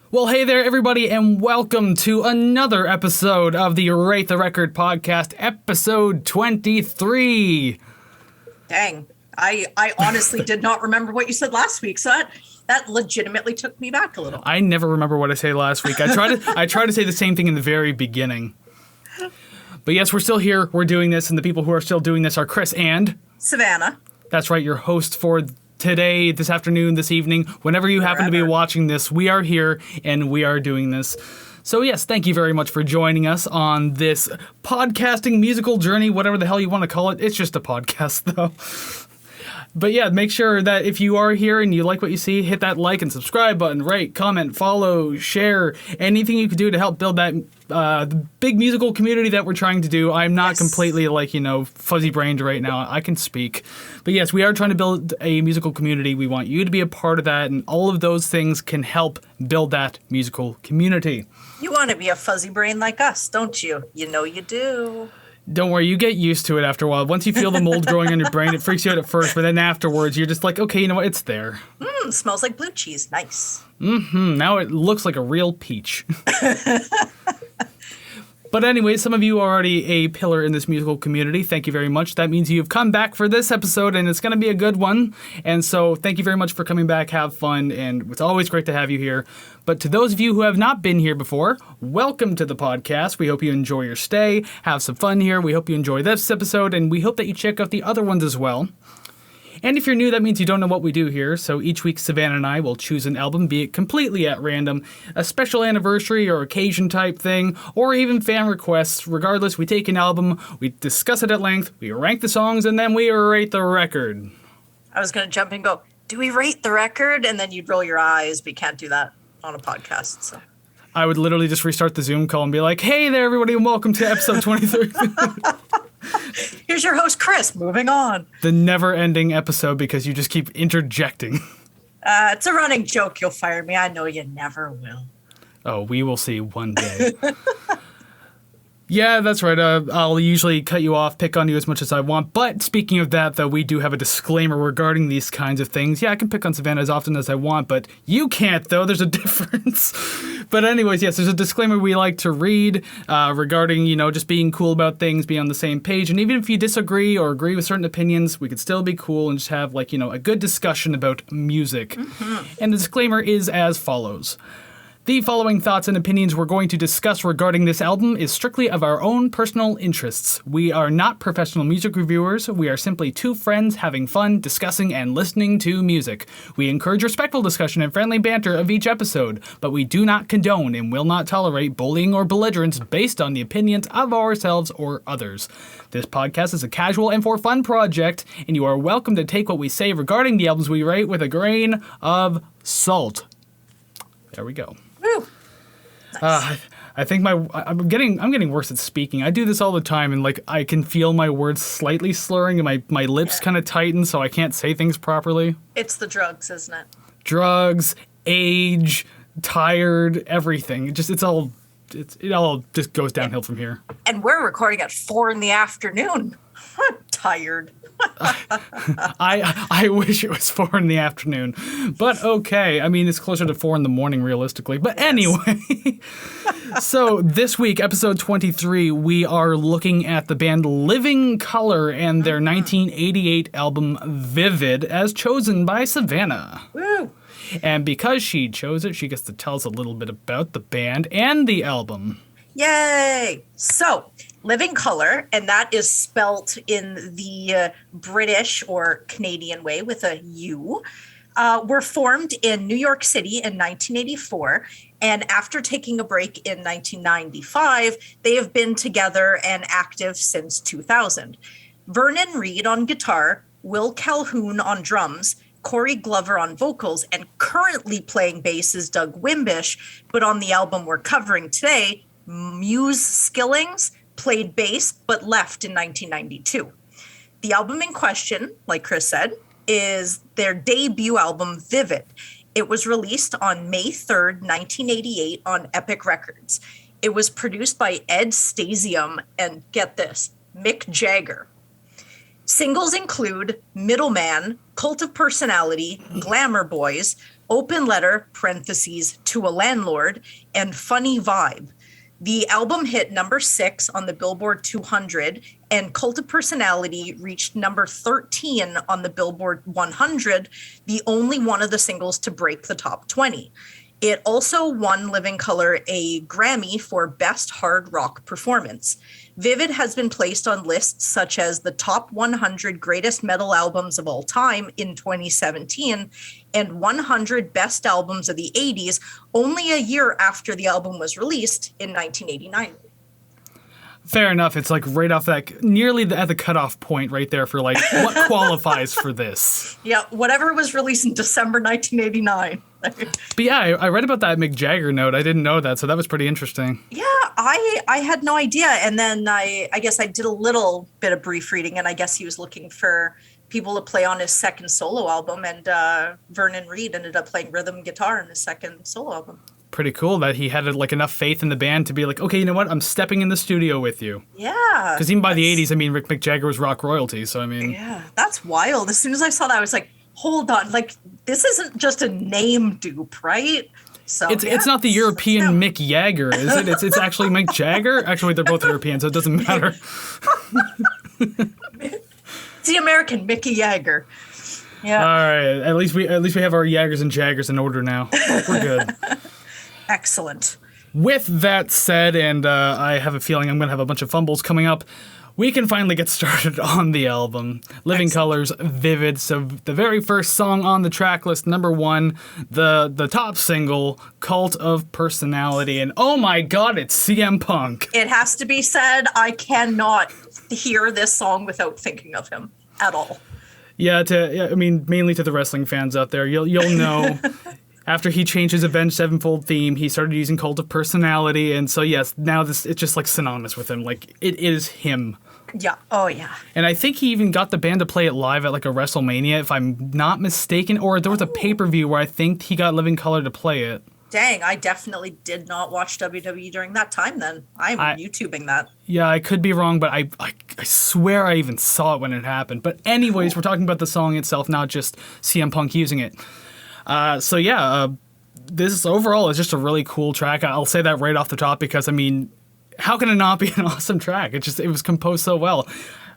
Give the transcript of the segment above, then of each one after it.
Well, hey there, everybody, and welcome to another episode of the Rate the Record podcast, episode 23. Dang. I honestly did not remember what you said last week, so that legitimately took me back a little. I never remember what I said last week. I try to say the same thing in the very beginning. But yes, we're still here, we're doing this, and the people who are still doing this are Kris and... Savannah. That's right, your host for today, this afternoon, this evening, whenever you happen to be watching this, we are here and we are doing this. So yes, thank you very much for joining us on this podcasting musical journey, whatever the hell you want to call it. It's just a podcast though. But yeah, make sure that if you are here and you like what you see, hit that like and subscribe button, rate, comment, follow, share, anything you can do to help build that the big musical community that we're trying to do. I'm not completely fuzzy-brained right now. I can speak. But yes, we are trying to build a musical community. We want you to be a part of that, and all of those things can help build that musical community. You want to be a fuzzy brain like us, don't you? You know you do. Don't worry, you get used to it after a while. Once you feel the mold growing on your brain, it freaks you out at first, but then afterwards, you're just like, okay, you know what, it's there. Smells like blue cheese. Nice. Now it looks like a real peach. But anyway, some of you are already a pillar in this musical community. Thank you very much. That means you've come back for this episode, and it's going to be a good one. And so thank you very much for coming back. Have fun, and it's always great to have you here. But to those of you who have not been here before, welcome to the podcast. We hope you enjoy your stay, have some fun here. We hope you enjoy this episode, and we hope that you check out the other ones as well. And if you're new, that means you don't know what we do here. So each week, Savannah and I will choose an album, be it completely at random, a special anniversary or occasion type thing, or even fan requests. Regardless, we take an album, we discuss it at length, we rank the songs, and then we rate the record. I was going to jump in and go, do we rate the record? And then you'd roll your eyes, but you can't do that on a podcast. So I would literally just restart the Zoom call and be like, hey there, everybody, and welcome to episode 23. Here's your host, Kris. Moving on. The never-ending episode because you just keep interjecting. It's a running joke. You'll fire me. I know you never will. Oh, we will see one day. Yeah, that's right. I'll usually cut you off, pick on you as much as I want. But speaking of that, though, we do have a disclaimer regarding these kinds of things. Yeah, I can pick on Savannah as often as I want, but you can't, though. There's a difference. But anyways, yes, there's a disclaimer we like to read regarding, just being cool about things, being on the same page. And even if you disagree or agree with certain opinions, we could still be cool and just have, a good discussion about music. Mm-hmm. And the disclaimer is as follows. The following thoughts and opinions we're going to discuss regarding this album is strictly of our own personal interests. We are not professional music reviewers. We are simply two friends having fun, discussing, and listening to music. We encourage respectful discussion and friendly banter of each episode, but we do not condone and will not tolerate bullying or belligerence based on the opinions of ourselves or others. This podcast is a casual and for fun project, and you are welcome to take what we say regarding the albums we rate with a grain of salt. There we go. Nice. I think I'm getting worse at speaking. I do this all the time, and I can feel my words slightly slurring, and my lips kind of tighten, so I can't say things properly. It's the drugs, isn't it? Drugs, age, tired, everything. It all just goes downhill from here. And we're recording at 4 p.m. I'm tired. I wish it was 4 p.m, but okay. I mean, it's closer to 4 a.m. realistically. But anyway, so this week, episode 23, we are looking at the band Living Colour and their 1988 album Vivid, as chosen by Savannah. Woo! And because she chose it, she gets to tell us a little bit about the band and the album. Yay! So, Living Colour, and that is spelt in the British or Canadian way with a U, were formed in New York City in 1984. And after taking a break in 1995, they have been together and active since 2000. Vernon Reid on guitar, Will Calhoun on drums, Corey Glover on vocals, and currently playing bass is Doug Wimbish. But on the album we're covering today, Muse Skillings played bass but left in 1992. The album in question, like Kris said, is their debut album, Vivid. It was released on May 3rd, 1988 on Epic Records. It was produced by Ed Stasium and, get this, Mick Jagger. Singles include Middleman, Cult of Personality, Glamour Boys, Open Letter, parentheses, to a Landlord, and Funny Vibe. The album hit number 6 on the Billboard 200, and Cult of Personality reached number 13 on the Billboard 100, the only one of the singles to break the top 20. It also won Living Colour a Grammy for Best Hard Rock Performance. Vivid has been placed on lists such as the top 100 greatest metal albums of all time in 2017 and 100 best albums of the 80s, only a year after the album was released in 1989. Fair enough. It's like right off that, nearly at the cutoff point right there for like what qualifies for this. Yeah, whatever was released in December 1989. But yeah, I read about that Mick Jagger note. I didn't know that, so that was pretty interesting. Yeah, I had no idea. And then I guess I did a little bit of brief reading, and I guess he was looking for people to play on his second solo album, and Vernon Reid ended up playing rhythm guitar in his second solo album. Pretty cool that he had like enough faith in the band to be like, okay, you know what? I'm stepping in the studio with you. Yeah. Because even by the 80s, I mean, Mick Jagger was rock royalty, so I mean. Yeah, that's wild. As soon as I saw that, I was like, hold on, like this isn't just a name dupe, right? So it's not the European Mick Jagger, is it? It's actually Mick Jagger. Actually, they're both European, so it doesn't matter. It's the American Mickey Jagger. Yeah. All right. At least we have our Jaggers and Jaggers in order now. We're good. Excellent. With that said, and I have a feeling I'm going to have a bunch of fumbles coming up, we can finally get started on the album. Living Colour's Vivid. So the very first song on the track list, number 1, the top single, Cult of Personality. And oh my god, it's CM Punk. It has to be said, I cannot hear this song without thinking of him at all. Yeah, I mean, mainly to the wrestling fans out there, you'll know. After he changed his Avenged Sevenfold theme, he started using Cult of Personality, and so yes, now it's just like synonymous with him. Like it is him. Yeah. Oh yeah. And I think he even got the band to play it live at like a WrestleMania, if I'm not mistaken, or there was a pay-per-view where I think he got Living Colour to play it. Dang, I definitely did not watch WWE during that time then. I'm YouTubing that. Yeah, I could be wrong, but I swear I even saw it when it happened. But anyways, We're talking about the song itself, not just CM Punk using it. This overall is just a really cool track. I'll say that right off the top because, I mean, how can it not be an awesome track? It was composed so well.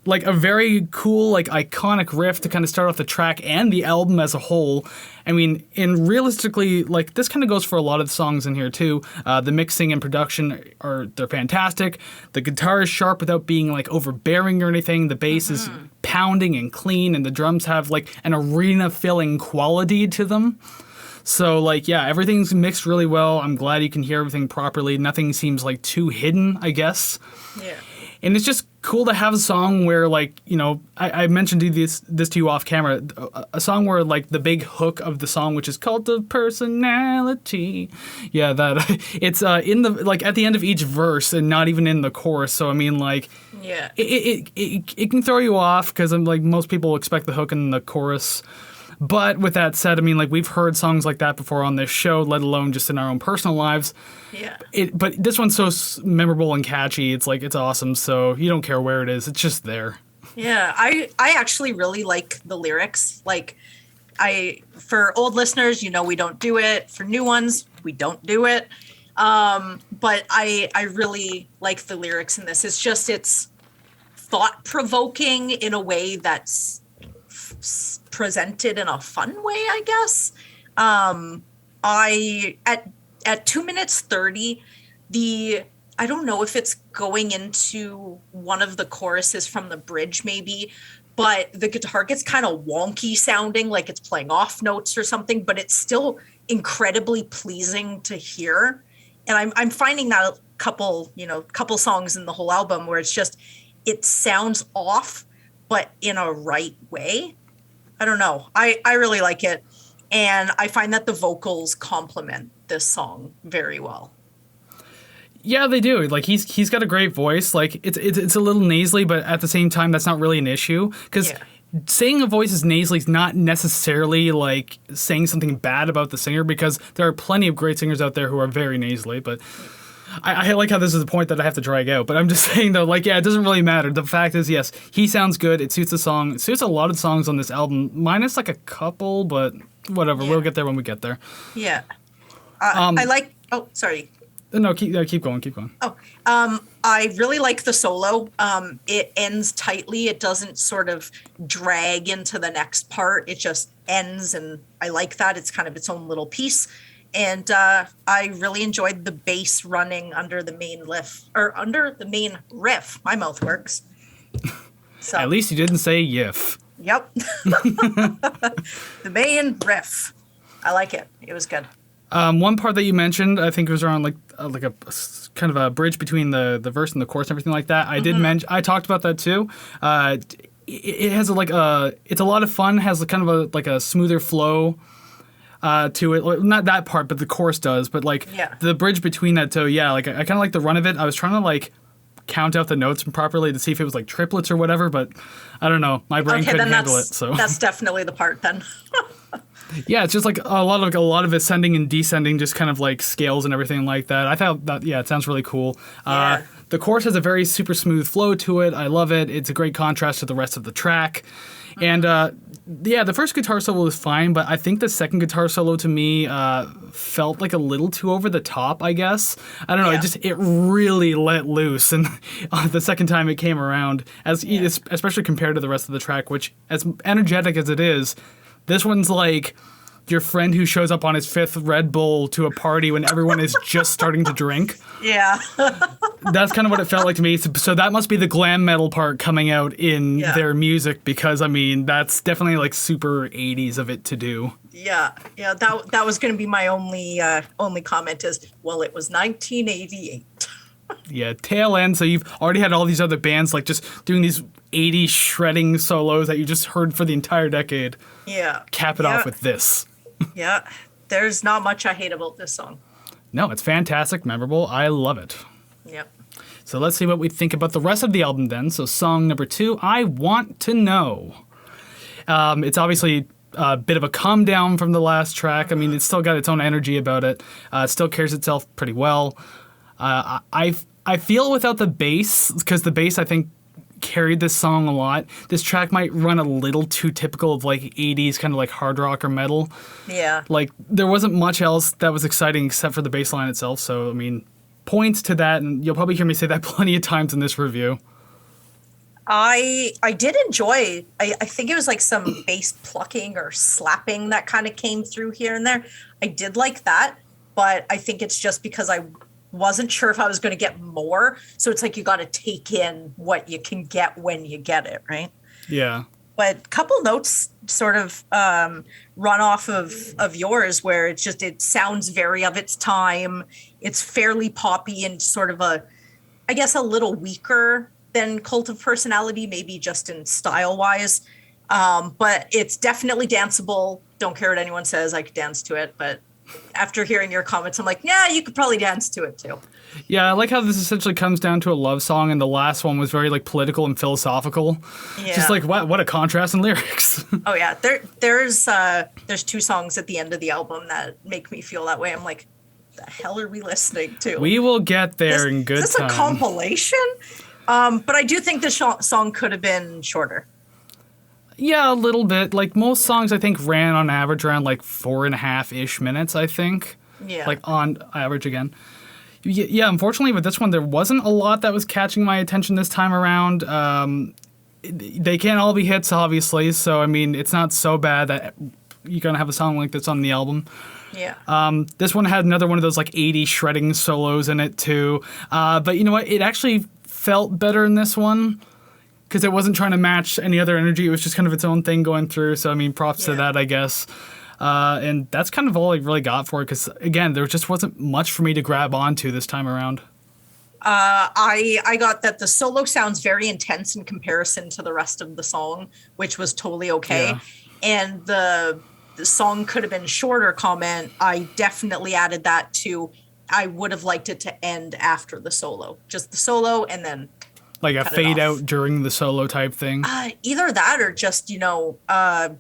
Like a very cool, like iconic riff to kind of start off the track and the album as a whole. I mean, and realistically, like this kind of goes for a lot of the songs in here too. The mixing and production they're fantastic. The guitar is sharp without being like overbearing or anything. The bass is pounding and clean, and the drums have like an arena-filling quality to them. So, like, yeah, everything's mixed really well. I'm glad you can hear everything properly. Nothing seems like too hidden, I guess. Yeah. And it's just cool to have a song where, like, you know, I mentioned this to you off camera, a song where, like, the big hook of the song, which is Cult of Personality. Yeah, that it's in the, like, at the end of each verse and not even in the chorus. So, I mean, like, yeah, it can throw you off because, like, most people expect the hook in the chorus. But with that said, I mean, like, we've heard songs like that before on this show, let alone just in our own personal lives. Yeah. But this one's so memorable and catchy. It's like, it's awesome. So you don't care where it is. It's just there. Yeah. I actually really like the lyrics. Like, for old listeners, you know, we don't do it. For new ones, we don't do it. But I really like the lyrics in this. It's thought-provoking in a way that's presented in a fun way, I guess. At 2 minutes 30, I don't know if it's going into one of the choruses from the bridge maybe, but the guitar gets kind of wonky sounding, like it's playing off notes or something, but it's still incredibly pleasing to hear. And I'm finding that a couple songs in the whole album where it sounds off, but in a right way. I don't know. I really like it. And I find that the vocals complement this song very well. Yeah, they do. Like he's got a great voice. Like it's a little nasally, but at the same time, that's not really an issue because saying a voice is nasally is not necessarily like saying something bad about the singer because there are plenty of great singers out there who are very nasally. But I like how this is the point that I have to drag out, but I'm just saying though, like, yeah, it doesn't really matter. The fact is, yes, he sounds good. It suits the song. It suits a lot of songs on this album, minus like a couple, but whatever. Yeah. We'll get there when we get there. Yeah. I like. Oh, sorry. No, keep going, keep going. Oh, I really like the solo. It ends tightly. It doesn't sort of drag into the next part. It just ends, and I like that. It's kind of its own little piece. And I really enjoyed the bass running under the main riff. My mouth works. So, At least you didn't say yiff. Yep. The main riff. I like it. It was good. One part that you mentioned, I think it was around like a kind of a bridge between the verse and the chorus and everything like that. I did mention, I talked about that too. It has it's a lot of fun. Has kind of a smoother flow to it. Not that part, but the chorus does. But the bridge between that, so yeah, I kind of like the run of it. I was trying to count out the notes properly to see if it was like triplets or whatever, but I don't know. My brain couldn't handle it. So that's definitely the part then. Yeah, it's just like a lot of ascending and descending, just kind of like scales and everything like that. I thought that, yeah, it sounds really cool. Yeah. The chorus has a very super smooth flow to it. I love it. It's a great contrast to the rest of the track. And yeah, the first guitar solo is fine, but I think the second guitar solo to me felt like a little too over the top, I guess. I don't know. Yeah. It really let loose, and the second time it came around, especially compared to the rest of the track, which, as energetic as it is, this one's like your friend who shows up on his fifth Red Bull to a party when everyone is just starting to drink. Yeah. That's kind of what it felt like to me. So that must be the glam metal part coming out in their music, because, I mean, that's definitely like super 80s of it to do. Yeah. Yeah. That was going to be my only comment is, well, it was 1988. Yeah, tail end. So you've already had all these other bands like just doing these 80s shredding solos that you just heard for the entire decade. Yeah. Cap it off with this. Yeah. There's not much I hate about this song. No, it's fantastic, memorable. I love it. Yep. So let's see what we think about the rest of the album then. So song number 2, I Want to Know. It's obviously a bit of a calm down from the last track. I mean, it's still got its own energy about it. It still carries itself pretty well. I feel without the bass, because the bass, I think, carried this song a lot. This track might run a little too typical of like 80s kind of like hard rock or metal. Yeah. Like there wasn't much else that was exciting except for the bass line itself. So, I mean, points to that, and you'll probably hear me say that plenty of times in this review. I did enjoy, I think it was like some bass plucking or slapping that kind of came through here and there. I did like that, but I think it's just because I wasn't sure if I was going to get more. So it's like you got to take in what you can get when you get it, right? Yeah. But a couple notes sort of run off of yours where it sounds very of its time. It's fairly poppy and sort of a little weaker than Cult of Personality, maybe just in style wise. But it's definitely danceable. Don't care what anyone says. I could dance to it, but after hearing your comments, I'm like, yeah, you could probably dance to it too. Yeah, I like how this essentially comes down to a love song, and the last one was very like political and philosophical. Yeah. Just like what a contrast in lyrics. Oh yeah, there's 2 songs at the end of the album that make me feel that way. I'm like, the hell are we listening to? We will get there in good time. Is this a compilation? But I do think the song could have been shorter. Yeah, a little bit. Like most songs, I think ran on average around like 4.5-ish minutes, I think. Yeah. Like on average again. Yeah, unfortunately with this one, there wasn't a lot that was catching my attention this time around. They can't all be hits, obviously. So, I mean, it's not so bad that you're going to have a song like this on the album. Yeah. This one had another one of those like 80 shredding solos in it too. But you know what? It actually felt better in this one, because it wasn't trying to match any other energy. It was just kind of its own thing going through. So, I mean, props to that, I guess. And that's kind of all I really got for it, because, again, there just wasn't much for me to grab onto this time around. I got that the solo sounds very intense in comparison to the rest of the song, which was totally okay. Yeah. And the song could have been shorter comment. I definitely added that to, I would have liked it to end after the solo. Just the solo and then like a fade out during the solo type thing? Either that or just, I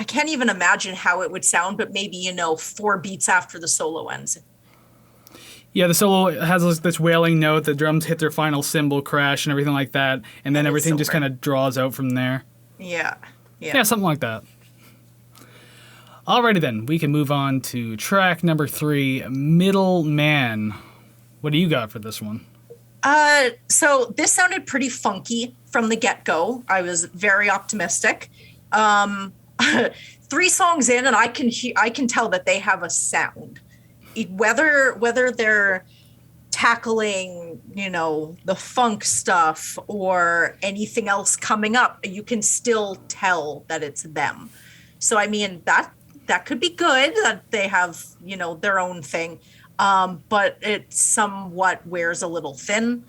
can't even imagine how it would sound, but maybe, 4 beats after the solo ends. Yeah, the solo has this wailing note, the drums hit their final cymbal crash and everything like that, and then everything just kind of draws out from there. Yeah. Yeah, something like that. Alrighty then, we can move on to track number 3, Middle Man. What do you got for this one? So this sounded pretty funky from the get-go. I was very optimistic. 3 songs in, and I can tell that they have a sound. Whether they're tackling, the funk stuff or anything else coming up, you can still tell that it's them. So I mean that could be good that they have, their own thing. But it somewhat wears a little thin.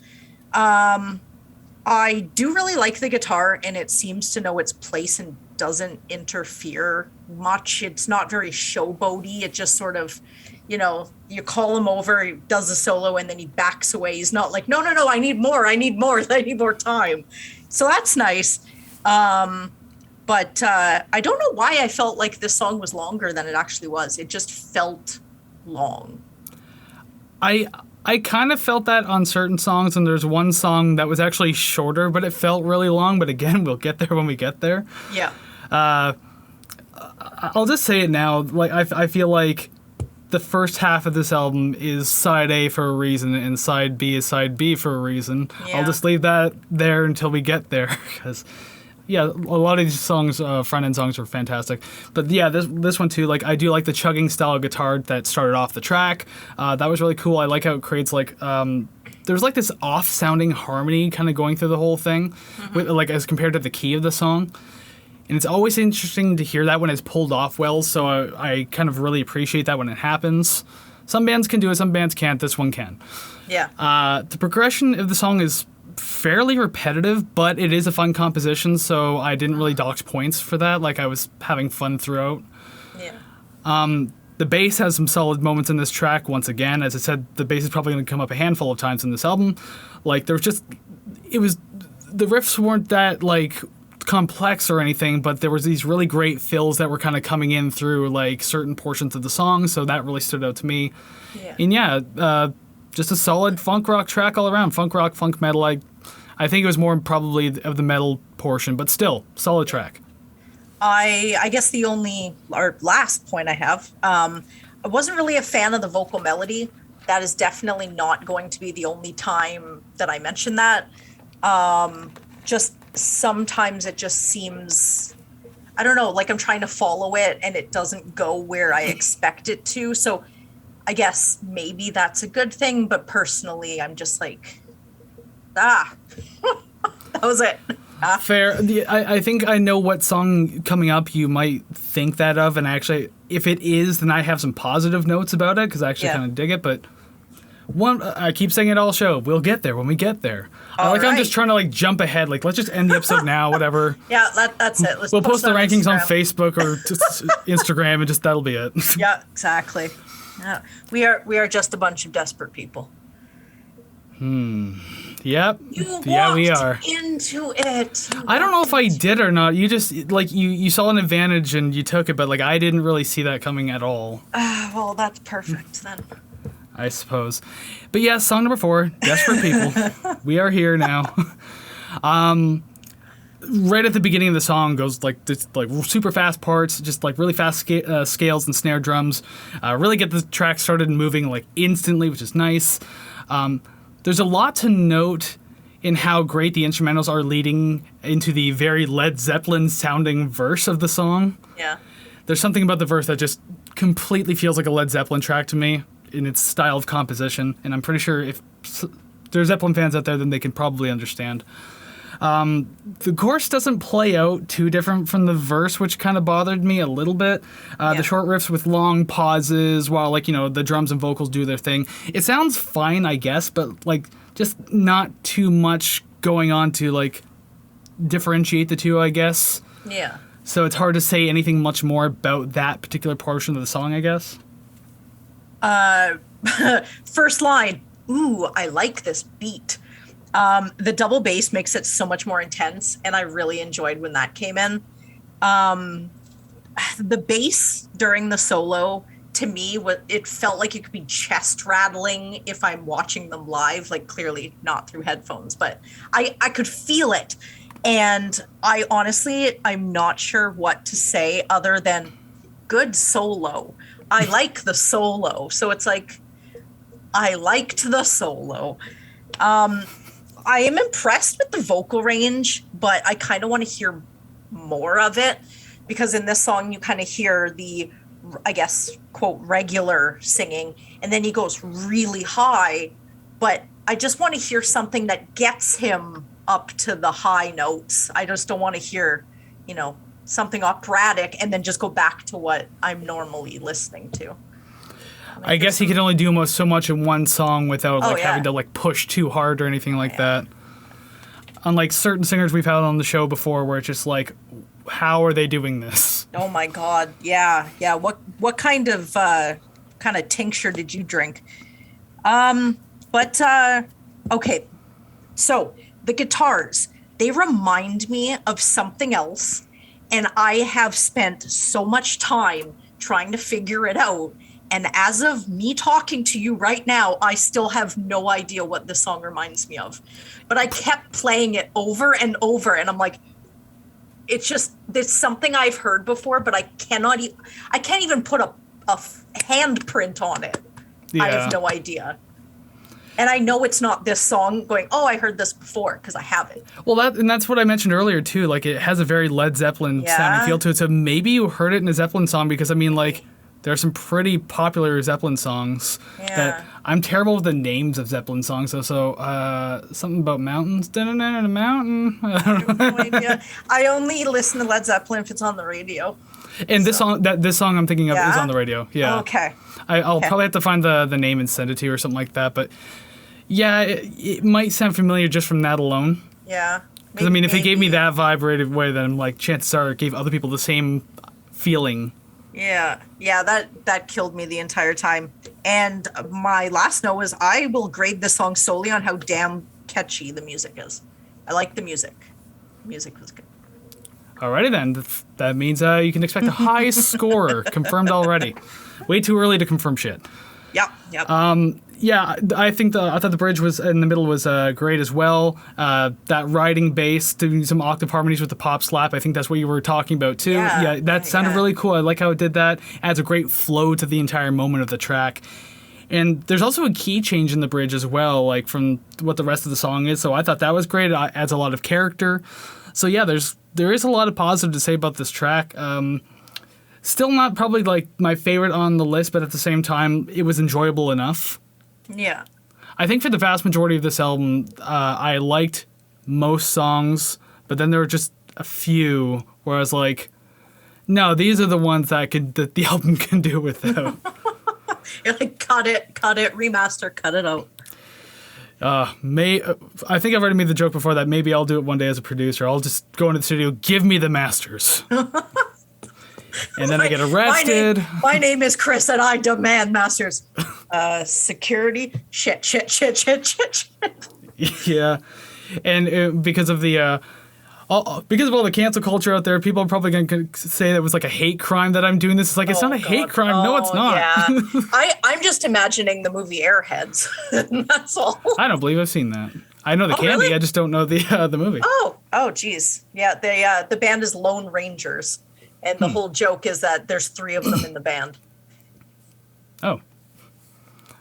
I do really like the guitar, and it seems to know its place and doesn't interfere much. It's not very showboaty. It just sort of, you call him over, he does a solo, and then he backs away. He's not like, no, I need more, I need more time. So that's nice. But I don't know why I felt like this song was longer than it actually was. It just felt long. I kind of felt that on certain songs, and there's one song that was actually shorter, but it felt really long. But again, we'll get there when we get there. Yeah. I'll just say it now. Like I feel like the first half of this album is side A for a reason, and side B is side B for a reason. Yeah. I'll just leave that there until we get there, because yeah, a lot of these songs, front end songs, are fantastic. But yeah, this one too. Like I do like the chugging style of guitar that started off the track. That was really cool. I like how it creates like there's like this off sounding harmony kind of going through the whole thing, with, like as compared to the key of the song. And it's always interesting to hear that when it's pulled off well, so I kind of really appreciate that when it happens. Some bands can do it, some bands can't. This one can. Yeah. The progression of the song is fairly repetitive, but it is a fun composition, so I didn't really dock points for that. Like, I was having fun throughout. Yeah. The bass has some solid moments in this track. Once again, as I said, the bass is probably going to come up a handful of times in this album. Like, the riffs weren't that, like, complex or anything, but there was these really great fills that were kind of coming in through like certain portions of the song, so that really stood out to me. Yeah. And yeah, just a solid funk rock track all around. Funk rock, funk metal. I think it was more probably of the metal portion, but still solid track. I guess the only or last point I have, I wasn't really a fan of the vocal melody. That is definitely not going to be the only time that I mention that. Just sometimes it just seems, I don't know, like I'm trying to follow it and it doesn't go where I expect it to. So I guess maybe that's a good thing, but personally I'm just like, that was it. Fair. I think I know what song coming up you might think that of, and actually, if it is, then I have some positive notes about it, because I actually kind of dig it, but I keep saying it all show. We'll get there when we get there. I'm just trying to like jump ahead. Like, let's just end the episode now, whatever. Yeah, that's it. We'll post the rankings on Facebook or just Instagram, and just that'll be it. Yeah, exactly. Yeah. We are just a bunch of desperate people. Yep. Yeah, we are. Into it. I don't know if I did or not. You just like you saw an advantage and you took it, but like I didn't really see that coming at all. Well, that's perfect then. I suppose. But yeah, song number 4, Desperate People. We are here now. Right at the beginning of the song goes like this, like super fast parts, just like really fast scales and snare drums. Really get the track started and moving like instantly, which is nice. There's a lot to note in how great the instrumentals are leading into the very Led Zeppelin sounding verse of the song. Yeah. There's something about the verse that just completely feels like a Led Zeppelin track to me in its style of composition, and I'm pretty sure if there's Zeppelin fans out there, then they can probably understand. The chorus doesn't play out too different from the verse, which kind of bothered me a little bit. The short riffs with long pauses while, like, the drums and vocals do their thing. It sounds fine, I guess, but, like, just not too much going on to, like, differentiate the two, I guess. Yeah. So it's hard to say anything much more about that particular portion of the song, I guess. First line, ooh, I like this beat. The double bass makes it so much more intense, and I really enjoyed when that came in. The bass during the solo, to me, what it felt like it could be chest rattling if I'm watching them live, like clearly not through headphones, but I could feel it. And I honestly, I'm not sure what to say other than good solo. I like the solo. So it's like, I liked the solo. I am impressed with the vocal range, but I kind of want to hear more of it because in this song, you kind of hear the, I guess, quote, regular singing, and then he goes really high. But I just want to hear something that gets him up to the high notes. I just don't want to hear, something operatic and then just go back to what I'm normally listening to. I guess he can only do so much in one song without having to push too hard or anything like that. Unlike certain singers we've had on the show before, where it's just like, how are they doing this? Oh my God, yeah. What kind of tincture did you drink? Okay. So the guitars, they remind me of something else, and I have spent so much time trying to figure it out. And as of me talking to you right now, I still have no idea what this song reminds me of. But I kept playing it over and over, and I'm like, it's something I've heard before, but I can't even put a handprint on it. Yeah. I have no idea. And I know it's not this song going, oh, I heard this before, because I haven't. Well, that's what I mentioned earlier, too. Like, it has a very Led Zeppelin sounding feel to it. So maybe you heard it in a Zeppelin song, because, there are some pretty popular Zeppelin songs that I'm terrible with the names of Zeppelin songs. So something about mountains. Da-da-da-da, mountain. I have no idea. I only listen to Led Zeppelin if it's on the radio. And this song I'm thinking of is on the radio. Yeah. Okay. I'll probably have to find the name and send it to you or something like that. But yeah, it might sound familiar just from that alone. Yeah. Because if it gave me that vibe right away, then chances are it gave other people the same feeling. Yeah, that killed me the entire time. And my last note was I will grade this song solely on how damn catchy the music is. I like the music. The music was good. Alrighty then. That means you can expect a high score confirmed already. Way too early to confirm shit. Yep. Yeah, I thought the bridge was in the middle was great as well. That riding bass, doing some octave harmonies with the pop slap. I think that's what you were talking about too. Yeah, that sounded really cool. I like how it did that. Adds a great flow to the entire moment of the track. And there's also a key change in the bridge as well, like from what the rest of the song is. So I thought that was great. It adds a lot of character. So yeah, there is a lot of positive to say about this track. Still not probably my favorite on the list, but at the same time, it was enjoyable enough. Yeah. I think for the vast majority of this album, I liked most songs, but then there were just a few where I was like, no, these are the ones that the album can do without. You're like, cut it, remaster, cut it out. I think I've already made the joke before that maybe I'll do it one day as a producer. I'll just go into the studio, give me the masters. And then I get arrested. My name is Kris, and I demand masters. Security, shit. Yeah, and because of all the cancel culture out there, people are probably going to say that it was like a hate crime that I'm doing this. It's like, it's not a hate crime. No, it's not. Yeah. I'm just imagining the movie Airheads. That's all. I don't believe I've seen that. I know the candy. Really? I just don't know the movie. Oh, geez. Yeah, the band is Lone Rangers. And the whole joke is that there's 3 of them in the band. Oh.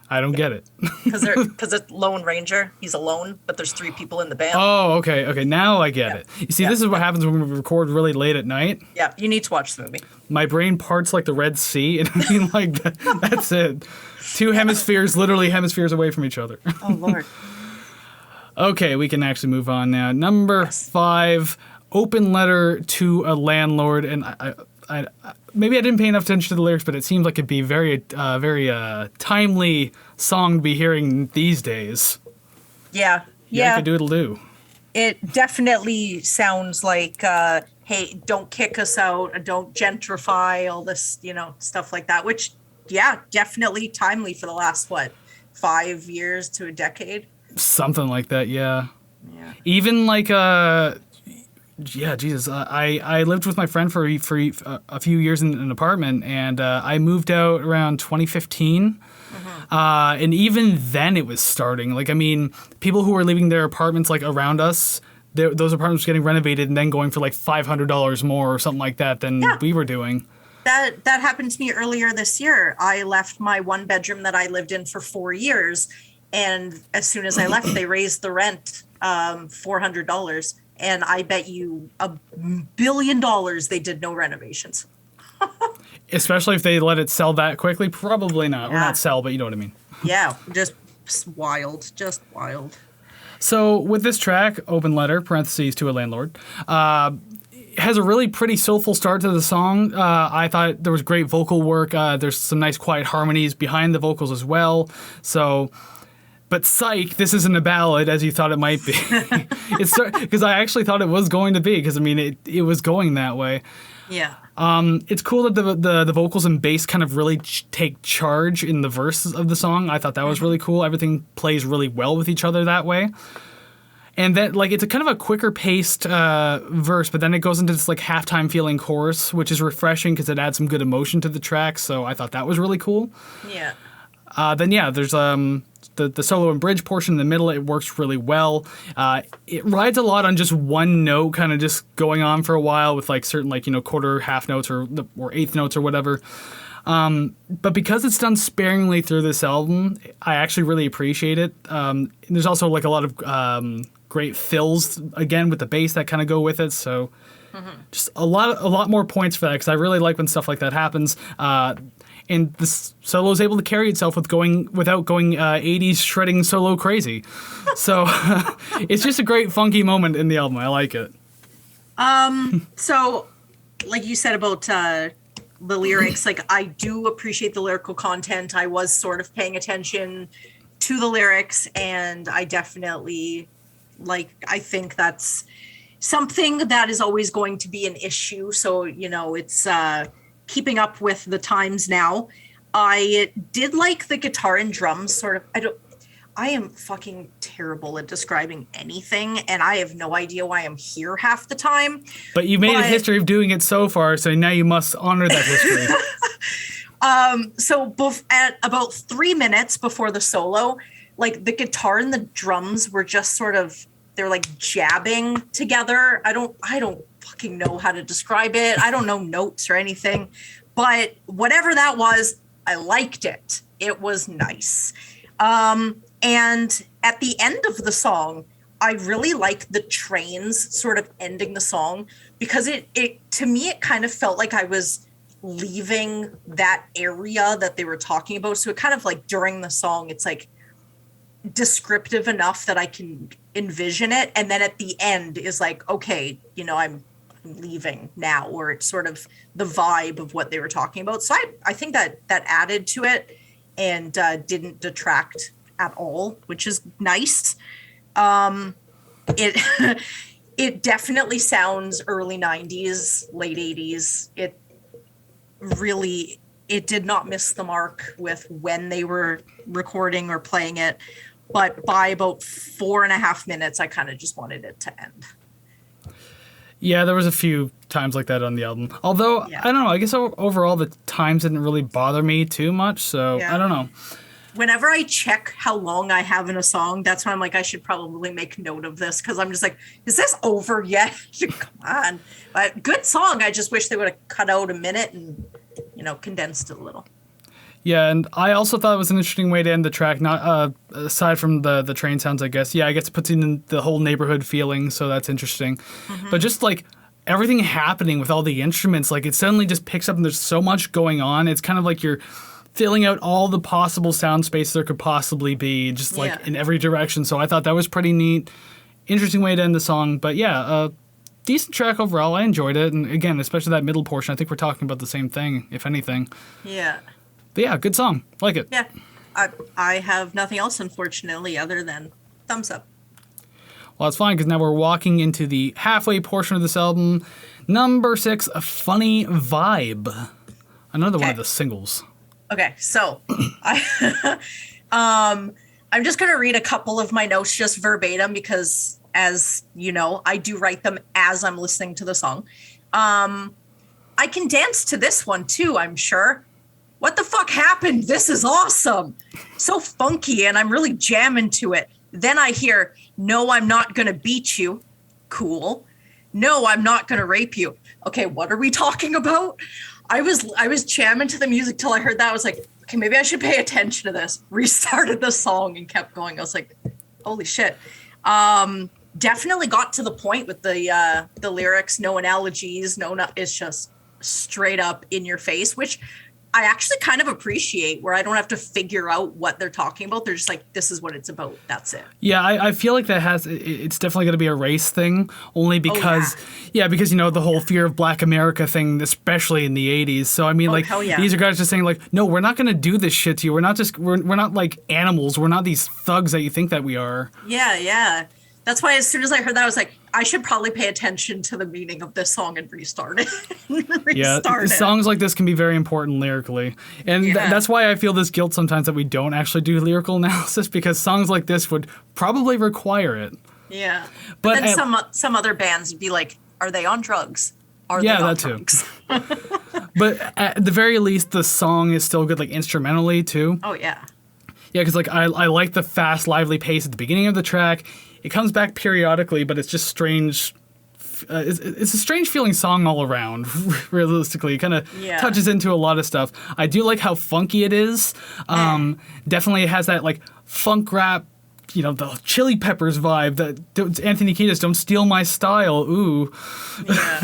I don't get it. Because it's Lone Ranger. He's alone, but there's 3 people in the band. Oh, okay. Now I get it. You see, this is what happens when we record really late at night. Yeah, you need to watch the movie. My brain parts like the Red Sea, and that's it. 2 hemispheres, literally hemispheres away from each other. Oh, Lord. Okay, we can actually move on now. Number 5, Open Letter to a Landlord, and I maybe I didn't pay enough attention to the lyrics, but it seems like it'd be very timely song to be hearing these days. Yeah. Yank-a-doodle-doo. It definitely sounds like, hey, don't kick us out, don't gentrify, all this, stuff like that, which, yeah, definitely timely for the last, 5 years to a decade? Something like that, yeah. Even Yeah, Jesus. I lived with my friend for a few years in an apartment, and I moved out around 2015. And even then, it was starting. Like, I mean, people who were leaving their apartments like around us, those apartments were getting renovated and then going for like $500 more or something like that than we were doing. That happened to me earlier this year. I left my one bedroom that I lived in for 4 years, and as soon as I left, they raised the rent $400, and I bet you $1 billion they did no renovations. Especially if they let it sell that quickly, probably not. Or not sell, but you know what I mean. Yeah, just wild, just wild. So with this track, Open Letter, parentheses to a landlord, has a really pretty soulful start to the song. I thought there was great vocal work. There's some nice quiet harmonies behind the vocals as well. So, but psych, this isn't a ballad as you thought it might be. It's because I actually thought it was going to be, because I mean it was going that way. Yeah. It's cool that the vocals and bass kind of really take charge in the verses of the song. I thought that was really cool. Everything plays really well with each other that way. And that, like, it's a kind of a quicker paced verse, but then it goes into this like halftime feeling chorus, which is refreshing because it adds some good emotion to the track. So I thought that was really cool. Yeah. Then there's the solo and bridge portion in the middle. It works really well. It rides a lot on just one note, kind of just going on for a while with like certain like quarter, half notes or eighth notes or whatever. But because it's done sparingly through this album, I actually really appreciate it. There's also like a lot of great fills again with the bass that kind of go with it. So just a lot more points for that, because I really like when stuff like that happens. And this solo is able to carry itself without going 80s shredding solo crazy. So it's just a great funky moment in the album. I like it. So like you said about the lyrics, like I do appreciate the lyrical content. I was sort of paying attention to the lyrics, and I definitely I think that's something that is always going to be an issue. So, it's keeping up with the times now. I did like the guitar and drums sort of. I am fucking terrible at describing anything, and I have no idea why I'm here half the time. But you made a history of doing it so far, so now you must honor that history. So at about 3 minutes before the solo, like the guitar and the drums were just sort of, they're like jabbing together. I don't fucking know how to describe it. I don't know notes or anything, but whatever that was, I liked it. It was nice. And at the end of the song, I really like the trains sort of ending the song, because it to me, it kind of felt like I was leaving that area that they were talking about. So it kind of like during the song, it's like descriptive enough that I can envision it. And then at the end is like, okay, I'm leaving now, or it's sort of the vibe of what they were talking about. So I think that added to it and didn't detract at all, which is nice. It definitely sounds early 90s, late 80s. It did not miss the mark with when they were recording or playing it. But by about 4.5 minutes, I kind of just wanted it to end. Yeah, there was a few times like that on the album. Although, I don't know, I guess overall the times didn't really bother me too much, so I don't know. Whenever I check how long I have in a song, that's when I'm like, I should probably make note of this, because I'm just like, is this over yet? Come on. But good song. I just wish they would have cut out a minute and, condensed it a little. Yeah, and I also thought it was an interesting way to end the track, not aside from the train sounds, I guess. Yeah, I guess it puts in the whole neighborhood feeling, so that's interesting. But just like everything happening with all the instruments, like it suddenly just picks up and there's so much going on. It's kind of like you're filling out all the possible sound space there could possibly be, just like in every direction. So I thought that was pretty neat. Interesting way to end the song. But yeah, decent track overall. I enjoyed it. And again, especially that middle portion, I think we're talking about the same thing, if anything. Yeah. But yeah, good song. Like it. Yeah. I have nothing else, unfortunately, other than thumbs up. Well, that's fine, because now we're walking into the halfway portion of this album. Number 6, A Funny Vibe. Another one of the singles. Okay, so I'm just going to read a couple of my notes just verbatim, because as you know, I do write them as I'm listening to the song. I can dance to this one too, I'm sure. What the fuck happened? This is awesome. So funky, and I'm really jamming to it. Then I hear, no, I'm not going to beat you. Cool. No, I'm not going to rape you. Okay, what are we talking about? I was jamming to the music till I heard that. I was like, okay, maybe I should pay attention to this. Restarted the song and kept going. I was like, holy shit. Definitely got to the point with the lyrics, no analogies, it's just straight up in your face, which I actually kind of appreciate, where I don't have to figure out what they're talking about. They're just like, this is what it's about. That's it. Yeah, I feel like it's definitely going to be a race thing, only because, because, the whole fear of Black America thing, especially in the 80s. So, I mean, these are guys just saying, like, no, we're not going to do this shit to you. We're not like animals. We're not these thugs that you think that we are. Yeah. That's why as soon as I heard that, I was like, I should probably pay attention to the meaning of this song and restart it. Songs like this can be very important lyrically. And that's why I feel this guilt sometimes that we don't actually do lyrical analysis, because songs like this would probably require it. Yeah. But then some other bands would be like, are they on drugs? Are they on drugs? But at the very least, the song is still good, like instrumentally too. Oh, yeah. Yeah, because I like the fast, lively pace at the beginning of the track. It comes back periodically, but it's just strange. It's a strange feeling song all around, realistically. It kind of touches into a lot of stuff. I do like how funky it is. Definitely it has that like funk rap, the Chili Peppers vibe. That Anthony Kiedis, don't steal my style. Ooh. Yeah.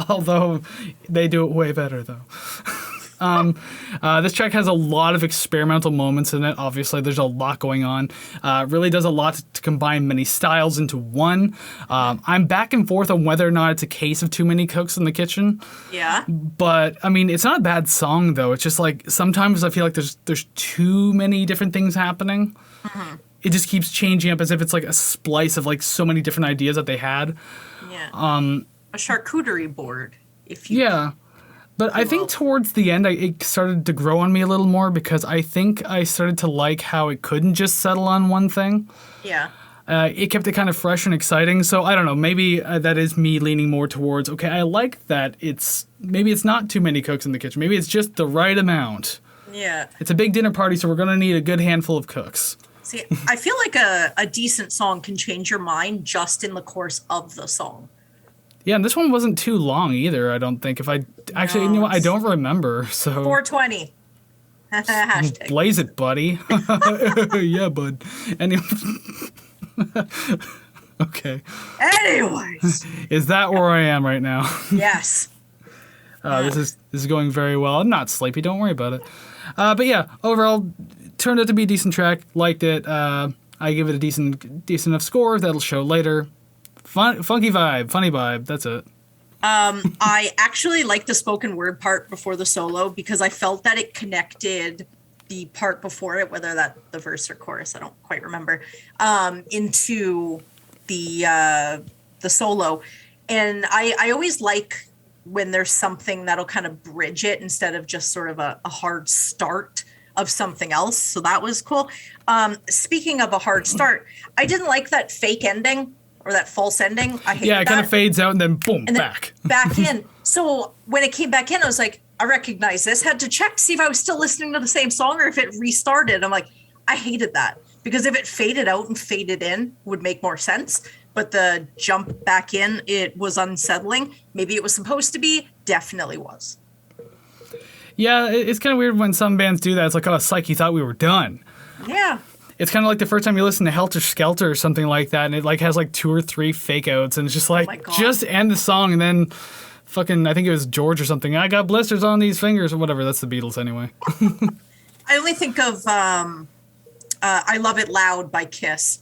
Although they do it way better, though. This track has a lot of experimental moments in it. Obviously, there's a lot going on. Really does a lot to combine many styles into one. I'm back and forth on whether or not it's a case of too many cooks in the kitchen. Yeah. But I mean, it's not a bad song though. It's just like sometimes I feel like there's too many different things happening. Mm-hmm. It just keeps changing up as if it's like a splice of like so many different ideas that they had. Yeah. A charcuterie board, if you. Yeah. But I think towards the end, it started to grow on me a little more, because I think I started to like how it couldn't just settle on one thing. Yeah. It kept it kind of fresh and exciting. So I don't know. Maybe that is me leaning more towards, okay, I like that maybe it's not too many cooks in the kitchen. Maybe it's just the right amount. Yeah. It's a big dinner party, so we're going to need a good handful of cooks. See, I feel like a decent song can change your mind just in the course of the song. Yeah, and this one wasn't too long either, I don't think. I don't remember, so... 420. Hashtag. Blaze it, buddy. Yeah, bud. Anyway. Okay. Anyways. Is that where I am right now? Yes. This is going very well. I'm not sleepy, don't worry about it. But yeah, overall, turned out to be a decent track. Liked it. I give it a decent enough score. That'll show later. Funky vibe, funny vibe. That's it. I actually like the spoken word part before the solo, because I felt that it connected the part before it, whether that the verse or chorus, I don't quite remember, into the solo. And I always like when there's something that'll kind of bridge it instead of just sort of a hard start of something else. So that was cool. Speaking of a hard start, I didn't like that fake ending. Or that false ending. I hate that. Yeah, it kind of fades out and then boom, and back. Back in. So when it came back in, I was like, I recognize this. Had to check to see if I was still listening to the same song or if it restarted. I'm like, I hated that. Because if it faded out and faded in, would make more sense. But the jump back in, it was unsettling. Maybe it was supposed to be. Definitely was. Yeah, it's kind of weird when some bands do that. It's like, oh, psych, you thought we were done. Yeah. It's kind of like the first time you listen to Helter Skelter or something like that, and it like has like 2 or 3 fake outs, and it's just like, just end the song, and then fucking, I think it was George or something, I got blisters on these fingers, or whatever. That's the Beatles anyway. I only think of I Love It Loud by Kiss,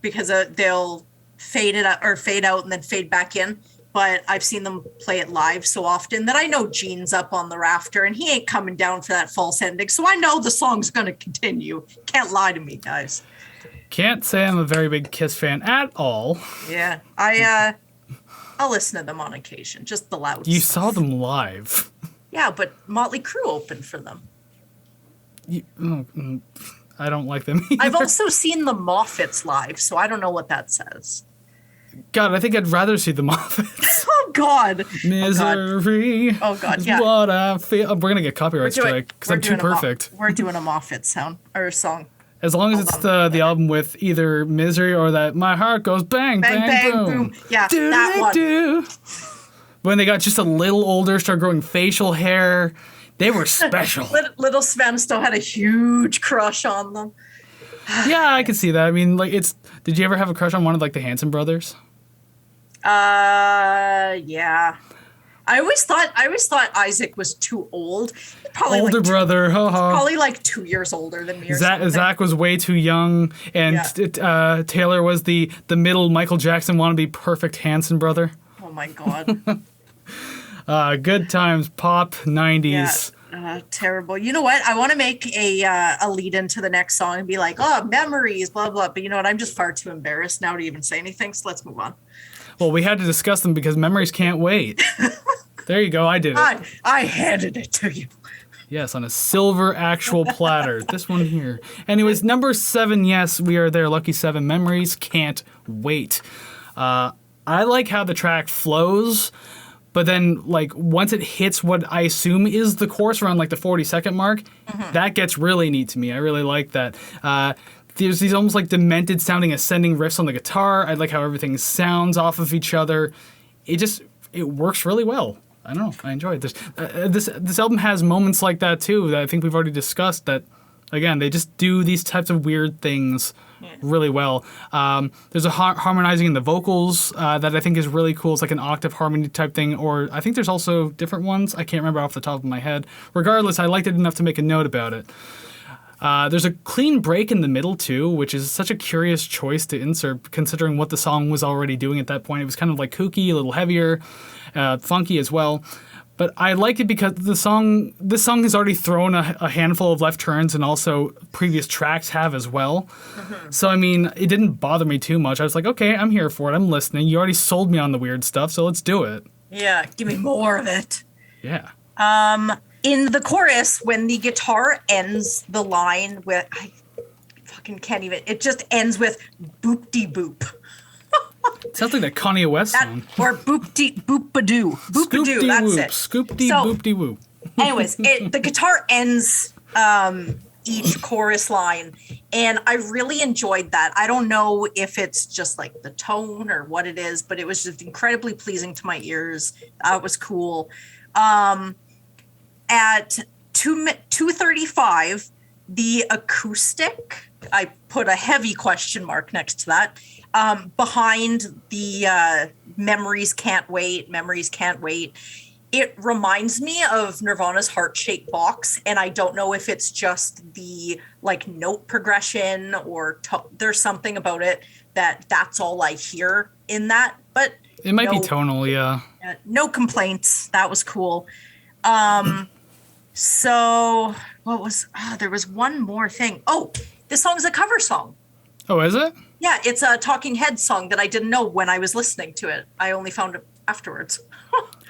because they'll fade it out, or fade out and then fade back in. But I've seen them play it live so often that I know Gene's up on the rafter and he ain't coming down for that false ending. So I know the song's going to continue. Can't lie to me, guys. Can't say I'm a very big Kiss fan at all. Yeah. I'll listen to them on occasion. Just the loud You stuff. saw them live. Yeah, but Motley Crue opened for them. I don't like them either. I've also seen the Moffats live, so I don't know what that says. God, I think I'd rather see the Moffats. Oh God. Misery. Oh God. Is Yeah. what I feel. We're gonna get copyright strike because I'm too perfect. We're doing a Moffat sound or song. As long as it's the album with either Misery or that My Heart Goes Bang, Bang, Bang, Boom. boom. Yeah, that one. When they got just a little older, started growing facial hair, they were special. Little Sven still had a huge crush on them. Yeah, I can see that. I mean, like, did you ever have a crush on one of, like, the Hanson brothers? Yeah. I always thought Isaac was too old. Probably Older brother, probably like 2 years older than me or something. Zach was way too young, and Taylor was the middle Michael Jackson wannabe perfect Hanson brother. Oh my God. Good times, pop, 90s. Yeah. Terrible. You know what? I want to make a lead into the next song and be like, oh, memories, blah, blah. But you know what? I'm just far too embarrassed now to even say anything. So let's move on. Well, we had to discuss them because memories can't wait. There you go. I did it. I handed it to you. Yes, on a silver actual platter. This one here. Anyways, number 7, yes, we are there. Lucky 7, memories can't wait. I like how the track flows, but then, like, once it hits what I assume is the chorus around, like, the 40-second mark, that gets really neat to me. I really like that. There's these almost, like, demented sounding ascending riffs on the guitar. I like how everything sounds off of each other. It works really well. I don't know. I enjoy it. This album has moments like that, too, that I think we've already discussed that, again, they just do these types of weird things really well. There's a harmonizing in the vocals that I think is really cool. It's like an octave harmony type thing, or I think there's also different ones. I can't remember off the top of my head. Regardless, I liked it enough to make a note about it. There's a clean break in the middle, too, which is such a curious choice to insert, considering what the song was already doing at that point. It was kind of like kooky, a little heavier, funky as well. But I like it because this song has already thrown a handful of left turns, and also previous tracks have as well. So, I mean, it didn't bother me too much. I was like, okay, I'm here for it. I'm listening. You already sold me on the weird stuff, so let's do it. Yeah, give me more of it. Yeah. In the chorus, when the guitar ends the line with, I fucking can't even, it just ends with boop-de-boop. Sounds like that Kanye West song. Or boop-de-boop-a-doo. Boop-a-doo, that's it. Scoop-de-boop-de-woo. Anyways, the guitar ends each chorus line, and I really enjoyed that. I don't know if it's just like the tone or what it is, but it was just incredibly pleasing to my ears. It was cool. At 2:35, the acoustic, I put a heavy question mark next to that, behind the memories can't wait, it reminds me of Nirvana's Heart-Shaped Box, and I don't know if it's just the like note progression or there's something about it that's all I hear in that, but it might be tonal, yeah. No complaints. That was cool. So what was, there was one more thing. Oh, this song's a cover song. Oh, is it? Yeah, it's a Talking Heads song that I didn't know when I was listening to it. I only found it afterwards.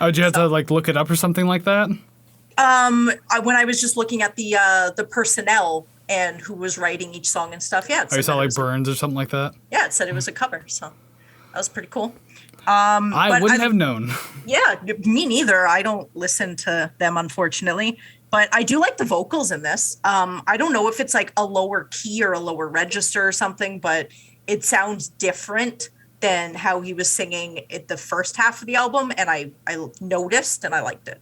Oh, did you have to like look it up or something like that? When I was just looking at the personnel and who was writing each song and stuff. Yeah. You saw like Burns or something like that? Yeah, it said it was a cover, so that was pretty cool. I wouldn't have known. Yeah, me neither. I don't listen to them, unfortunately. But I do like the vocals in this. I don't know if it's like a lower key or a lower register or something, but it sounds different than how he was singing at the first half of the album. And I noticed and I liked it.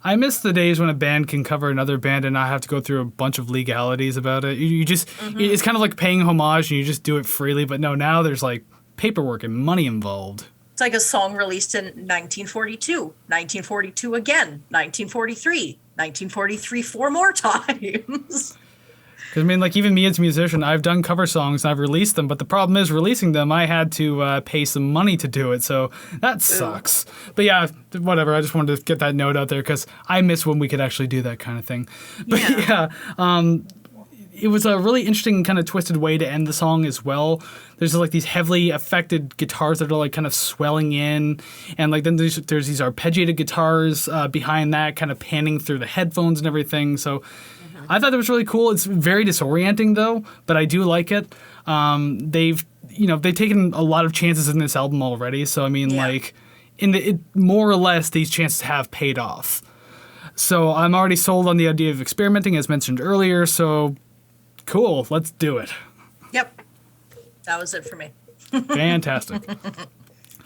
I miss the days when a band can cover another band and not have to go through a bunch of legalities about it. You just, it's kind of like paying homage and you just do it freely. But no, now there's like paperwork and money involved. It's like a song released in 1942, 1942 again, 1943, 1943 4 more times. Because, I mean, like, even me as a musician, I've done cover songs and I've released them, but the problem is releasing them, I had to pay some money to do it, so that sucks. But yeah, whatever, I just wanted to get that note out there because I miss when we could actually do that kind of thing. But yeah, it was a really interesting kind of twisted way to end the song as well. There's like these heavily affected guitars that are like kind of swelling in, and like then there's these arpeggiated guitars behind that, kind of panning through the headphones and everything. So I thought that was really cool. It's very disorienting though, but I do like it. they've taken a lot of chances in this album already. So, I mean, Yeah. like, more or less, these chances have paid off. So I'm already sold on the idea of experimenting, as mentioned earlier. So, cool. Let's do it. Yep. That was it for me. Fantastic.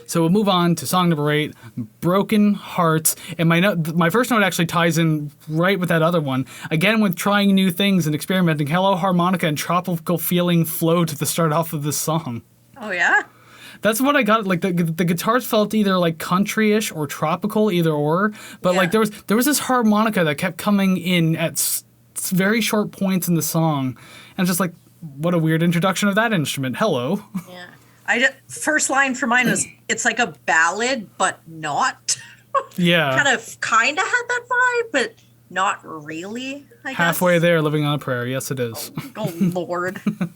So we'll move on to song number 8, Broken Hearts. And my first note actually ties in right with that other one. Again, with trying new things and experimenting, hello harmonica and tropical feeling flow to the start off of this song. Oh, yeah? That's what I got. Like the guitars felt either like country-ish or tropical, either or. But like there was this harmonica that kept coming in at very short points in the song. And just like, what a weird introduction of that instrument. Hello. Yeah. First line for mine was, it's like a ballad, but not. Yeah. kind of had that vibe, but not really, I guess. Halfway there, living on a prayer. Yes, it is. Oh, Lord. Oops.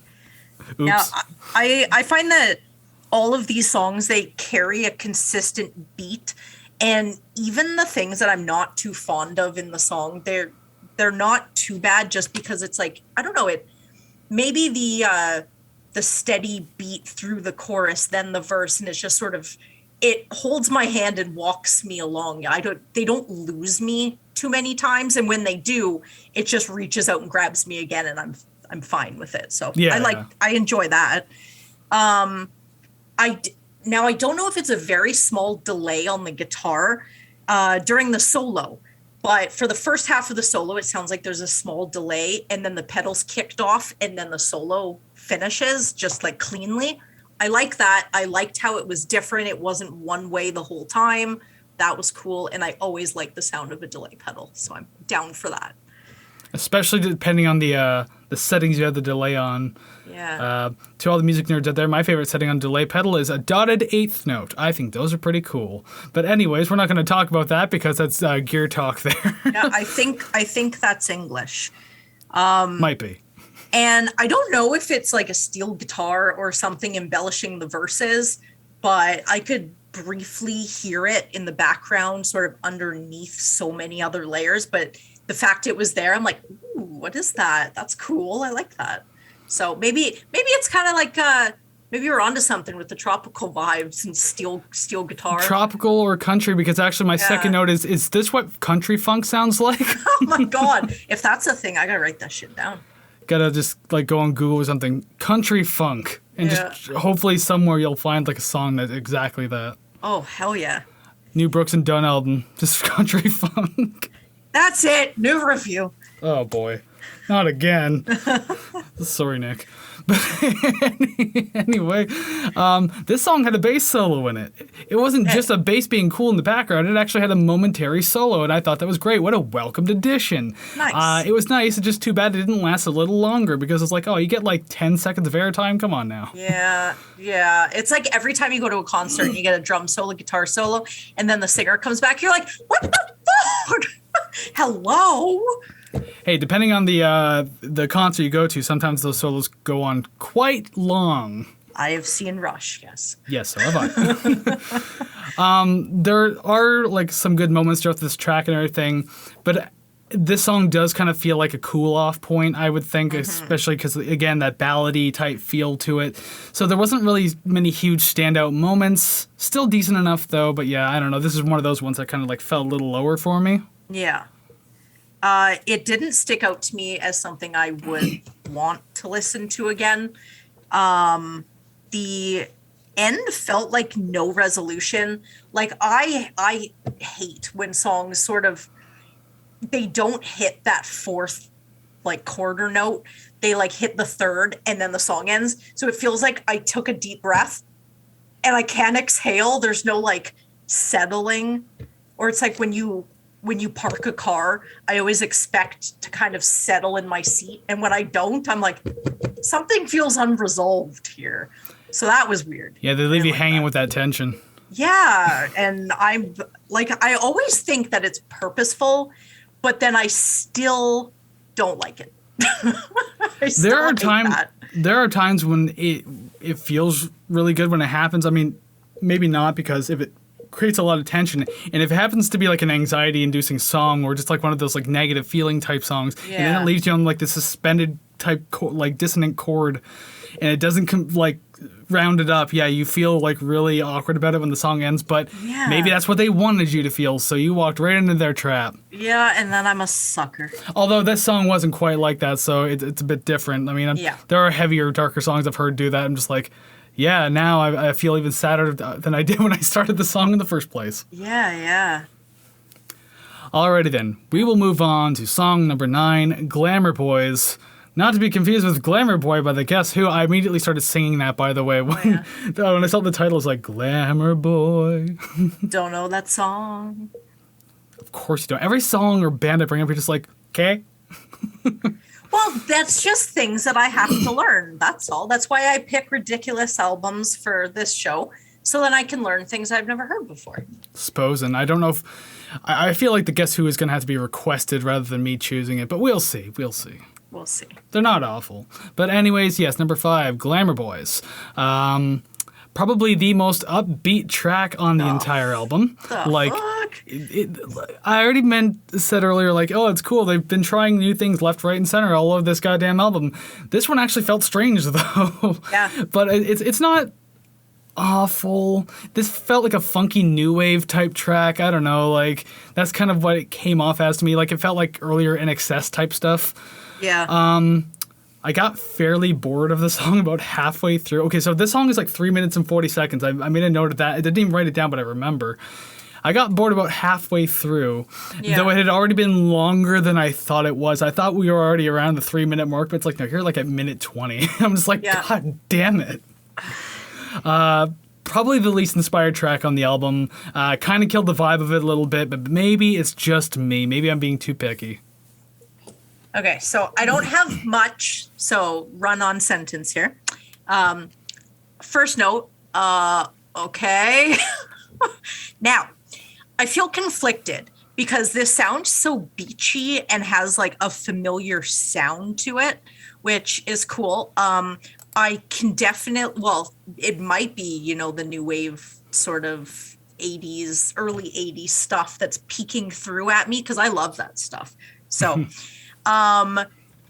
Now, I find that all of these songs, they carry a consistent beat. And even the things that I'm not too fond of in the song, they're not too bad, just because it's like, I don't know, maybe the steady beat through the chorus, then the verse, and it's just sort of, it holds my hand and walks me along. They don't lose me too many times, and when they do, it just reaches out and grabs me again, and I'm fine with it. So yeah. I enjoy that. Now I don't know if it's a very small delay on the guitar during the solo, but for the first half of the solo, it sounds like there's a small delay, and then the pedals kicked off, and then the solo finishes just like cleanly. I like that. I liked how it was different. It wasn't one way the whole time. That was cool. And I always like the sound of a delay pedal. So I'm down for that. Especially depending on the settings you have the delay on. Yeah. To all the music nerds out there, my favorite setting on delay pedal is a dotted eighth note. I think those are pretty cool. But anyways, we're not going to talk about that because that's gear talk there. Yeah, I think that's English. Might be. And I don't know if it's like a steel guitar or something embellishing the verses, but I could briefly hear it in the background, sort of underneath so many other layers. But the fact it was there, I'm like, ooh, what is that? That's cool. I like that. So maybe it's kind of like maybe you're onto something with the tropical vibes and steel guitar. Tropical or country, because actually my second note is this what country funk sounds like? Oh my God. If that's a thing, I gotta write that shit down. Gotta just like go on Google or something. Country funk. And just hopefully somewhere you'll find like a song that's exactly that. Oh, hell yeah. New Brooks and Dunn album. Just country funk. That's it. New review. Oh boy. Not again. Sorry, Nick. But anyway, this song had a bass solo in it. It wasn't just a bass being cool in the background. It actually had a momentary solo, and I thought that was great. What a welcomed addition. Nice. It was nice. It's just too bad it didn't last a little longer, because it's like, oh, you get like 10 seconds of airtime? Come on now. Yeah. It's like every time you go to a concert and you get a drum solo, guitar solo, and then the singer comes back, you're like, what the fuck? Hello? Hey, depending on the concert you go to, sometimes those solos go on quite long. I have seen Rush, yes. Yes, so have I. There are like some good moments throughout this track and everything, but this song does kind of feel like a cool-off point, I would think, especially because, again, that ballady type feel to it. So there wasn't really many huge standout moments. Still decent enough, though, but yeah, I don't know. This is one of those ones that kind of like fell a little lower for me. Yeah. It didn't stick out to me as something I would want to listen to again. The end felt like no resolution. Like I hate when songs sort of, they don't hit that fourth like quarter note. They like hit the third and then the song ends. So it feels like I took a deep breath and I can't exhale. There's no like settling, or it's like when you park a car, I always expect to kind of settle in my seat. And when I don't, I'm like, something feels unresolved here. So that was weird. Yeah, they leave you hanging with that tension. Yeah. And I'm like, I always think that it's purposeful, but then I still don't like it. There are times when it feels really good when it happens. I mean, maybe not, because if it creates a lot of tension, and if it happens to be like an anxiety-inducing song or just like one of those like negative feeling type songs, and then it leaves you on like the suspended type like dissonant chord, and it doesn't rounded up, yeah, you feel like really awkward about it when the song ends, but Yeah. maybe that's what they wanted you to feel, so you walked right into their trap. Yeah, and then I'm a sucker. Although this song wasn't quite like that, so it's a bit different. I mean, Yeah. there are heavier, darker songs I've heard do that. I'm just like, yeah, now I feel even sadder than I did when I started the song in the first place. Yeah. Alrighty then, we will move on to song number 9, Glamour Boys. Not to be confused with Glamour Boy by the Guess Who. I immediately started singing that, by the way. When I saw the title, I was like, Glamour Boy. Don't know that song. Of course you don't. Every song or band I bring up, you're just like, okay. Well, that's just things that I have to learn. That's all. That's why I pick ridiculous albums for this show, so then I can learn things I've never heard before. Supposing. I don't know if... I feel like the Guess Who is going to have to be requested rather than me choosing it, but we'll see. We'll see. We'll see. They're not awful. But anyways, yes, number 5, Glamour Boys. Probably the most upbeat track on the entire album. Fuck? I already said earlier, like, oh, it's cool. They've been trying new things left, right, and center all over this goddamn album. This one actually felt strange, though. Yeah. But it's not awful. This felt like a funky new wave type track. I don't know. Like, that's kind of what it came off as to me. Like, it felt like earlier NXS type stuff. Yeah. I got fairly bored of the song about halfway through. Okay, so this song is like 3 minutes and 40 seconds. I made a note of that. I didn't even write it down, but I remember. I got bored about halfway through, though it had already been longer than I thought it was. I thought we were already around the 3-minute mark, but it's like, no, you're like at minute 20. I'm just like, God damn it. Probably the least inspired track on the album. Kind of killed the vibe of it a little bit, but maybe it's just me. Maybe I'm being too picky. Okay, so I don't have much, so run-on sentence here. First note, okay. Now, I feel conflicted because this sounds so beachy and has like a familiar sound to it, which is cool. I can definitely, well, it might be, the new wave sort of 80s, early 80s stuff that's peeking through at me because I love that stuff. So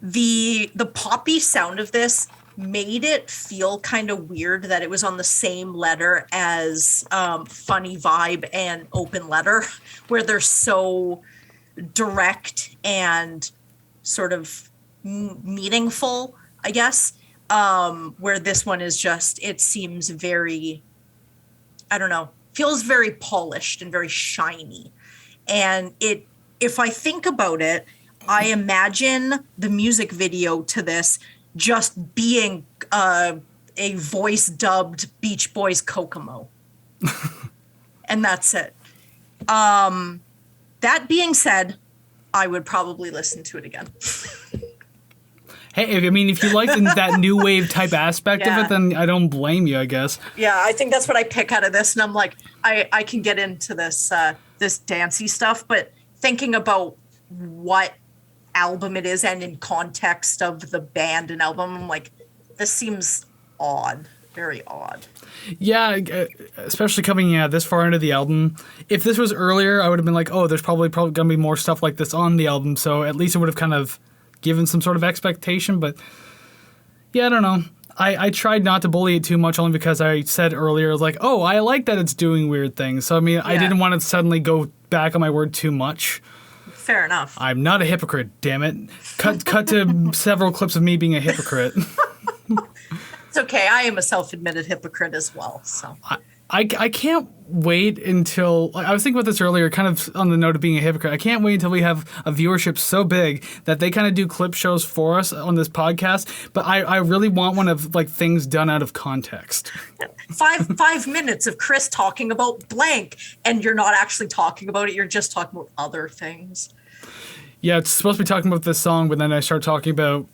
the poppy sound of this made it feel kind of weird that it was on the same letter as Funny Vibe and Open Letter, where they're so direct and sort of meaningful, I guess, where this one is just, it seems very, I don't know, feels very polished and very shiny. And if I think about it, I imagine the music video to this just being a voice dubbed Beach Boys Kokomo. And that's it. That being said, I would probably listen to it again. Hey, I mean, if you liked that new wave type aspect of it, then I don't blame you, I guess. Yeah, I think that's what I pick out of this. And I'm like, I can get into this this dancey stuff, but thinking about what album it is and in context of the band and album, I'm like, this seems odd, very odd. Yeah, especially coming this far into the album. If this was earlier, I would have been like, oh, there's probably going to be more stuff like this on the album, so at least it would have kind of given some sort of expectation, but yeah, I don't know. I tried not to bully it too much only because I said earlier, like, oh, I like that it's doing weird things. So, I mean, I didn't want to suddenly go back on my word too much. Fair enough. I'm not a hypocrite, damn it. Cut to several clips of me being a hypocrite. It's okay. I am a self-admitted hypocrite as well. So I can't wait until... I was thinking about this earlier, kind of on the note of being a hypocrite. I can't wait until we have a viewership so big that they kind of do clip shows for us on this podcast. But I really want one of like things done out of context. 5 minutes of Kris talking about blank, and you're not actually talking about it. You're just talking about other things. Yeah, it's supposed to be talking about this song, but then I start talking about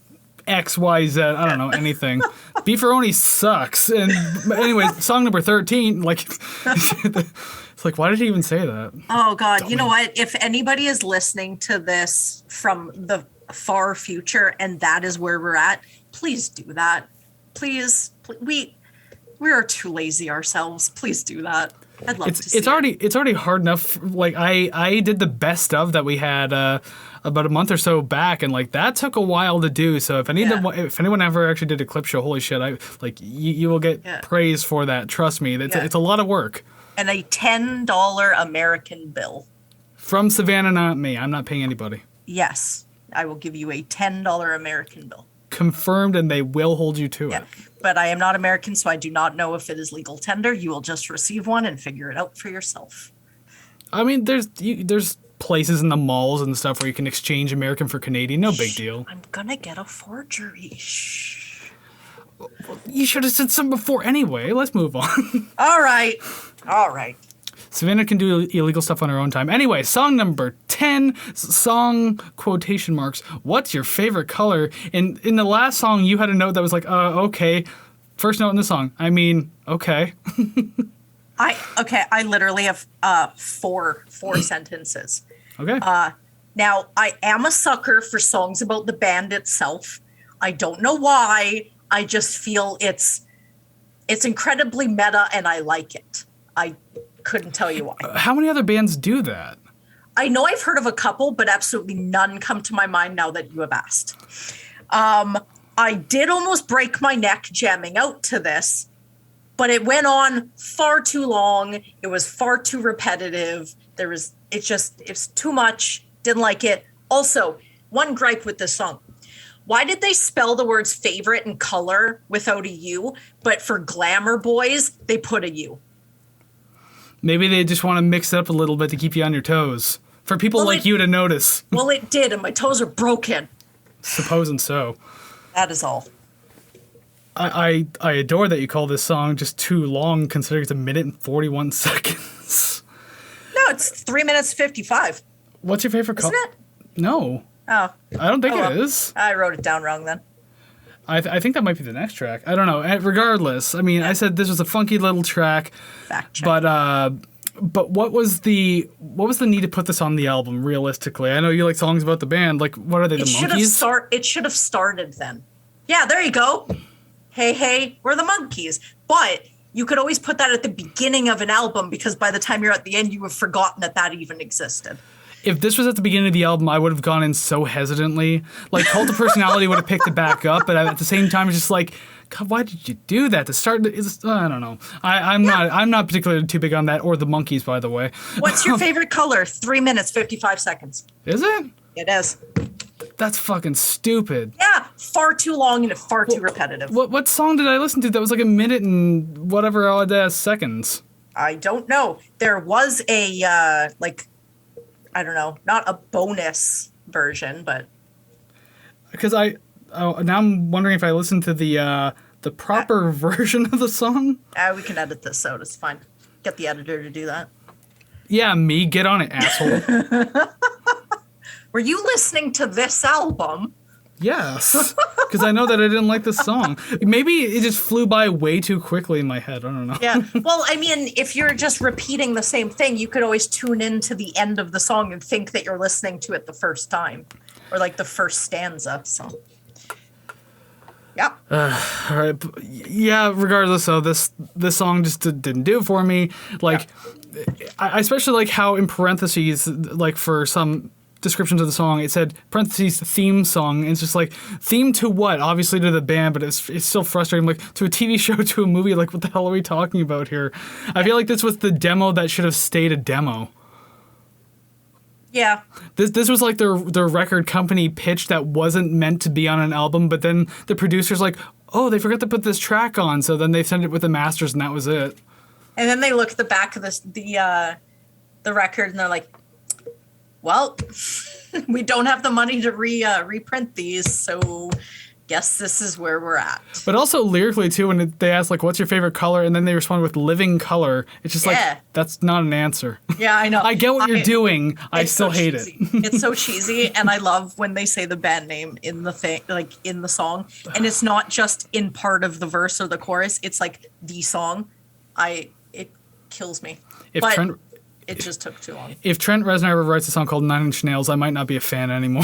X, Y, Z. I don't know, anything. Beefaroni sucks. And anyway, song number 13, like, it's like, why did he even say that? Oh, God. You know what? If anybody is listening to this from the far future and that is where we're at, please do that. Please. We are too lazy ourselves. Please do that. I'd love to see It's already hard enough. Like I did the best of that we had about a month or so back, and like that took a while to do. So if anyone ever actually did a clip show, holy shit! You will get praise for that. Trust me, it's a lot of work. And a $10 American bill from Savannah, not me. I'm not paying anybody. Yes, I will give you a $10 American bill. Confirmed, and they will hold you to it. But I am not American, so I do not know if it is legal tender. You will just receive one and figure it out for yourself. I mean, there's places in the malls and stuff where you can exchange American for Canadian. No big deal. I'm gonna get a forgery. Shh. You should have said something before anyway. Let's move on. All right. Savannah can do illegal stuff on her own time. Anyway, song number 10, song quotation marks. What's your favorite color? In the last song, you had a note that was like, okay. First note in the song. I mean, okay. I literally have four sentences. Okay. Now, I am a sucker for songs about the band itself. I don't know why. I just feel it's incredibly meta, and I like it. I couldn't tell you why. How many other bands do that? I know I've heard of a couple, but absolutely none come to my mind now that you have asked. I did almost break my neck jamming out to this, but it went on far too long. It was far too repetitive. It's too much. Didn't like it. Also, one gripe with this song. Why did they spell the words favorite and color without a U, but for Glamour Boys, they put a U? Maybe they just want to mix it up a little bit to keep you on your toes. For people like you to notice. Well, it did, and my toes are broken. Supposing so. That is all. I adore that you call this song just too long, considering it's 1 minute and 41 seconds. No, it's 3 minutes 55. What's your favorite color? Isn't it? No. Oh. I don't think it is. I wrote it down wrong then. I think that might be the next track. I don't know. Regardless, I mean, I said this was a funky little track. Fact check. But what was the need to put this on the album? Realistically, I know you like songs about the band. Like, what are they? The Monkees? It should have started then. Yeah, there you go. Hey, we're the Monkees. But you could always put that at the beginning of an album because by the time you're at the end, you have forgotten that even existed. If this was at the beginning of the album, I would have gone in so hesitantly. Like, Cult of Personality would have picked it back up, but at the same time, it's just like, God, why did you do that? To start, I don't know. I'm not particularly too big on that, or the Monkees, by the way. What's your favorite color? 3 minutes, 55 seconds. Is it? It is. That's fucking stupid. Yeah, far too long and far too repetitive. What song did I listen to that was like 1 minute and whatever odd seconds? I don't know. There was a, I don't know, not a bonus version, but because now I'm wondering if I listened to the proper version of the song. We can edit this out. It's fine. Get the editor to do that. Yeah, me. Get on it, asshole. Were you listening to this album? Yes, because I know that I didn't like the song. Maybe it just flew by way too quickly in my head. I don't know. Yeah. Well, I mean, if you're just repeating the same thing, you could always tune in to the end of the song and think that you're listening to it the first time, or like the first stanza. So, yeah. All right. Yeah. Regardless, though, this song just didn't do it for me. Like, I especially like how in parentheses, like for some descriptions of the song, it said parentheses theme song, and it's just like, theme to what? Obviously to the band, but it's still frustrating. Like, to a TV show, to a movie, like, what the hell are we talking about here? I feel like this was the demo that should have stayed a demo. Yeah. This was like their record company pitch that wasn't meant to be on an album, but then the producer's like, oh, they forgot to put this track on, so then they sent it with the masters, and that was it. And then they look at the back of the record, and they're like, well, we don't have the money to reprint these, so guess this is where we're at. But also lyrically, too, when they ask, like, what's your favorite color? And then they respond with living color. It's just like, that's not an answer. Yeah, I know. I get what you're doing. I still hate it. It's so cheesy, and I love when they say the band name in the thing, like in the song. And it's not just in part of the verse or the chorus. It's like the song. It kills me. It just took too long. If Trent Reznor ever writes a song called 9 Inch Nails, I might not be a fan anymore.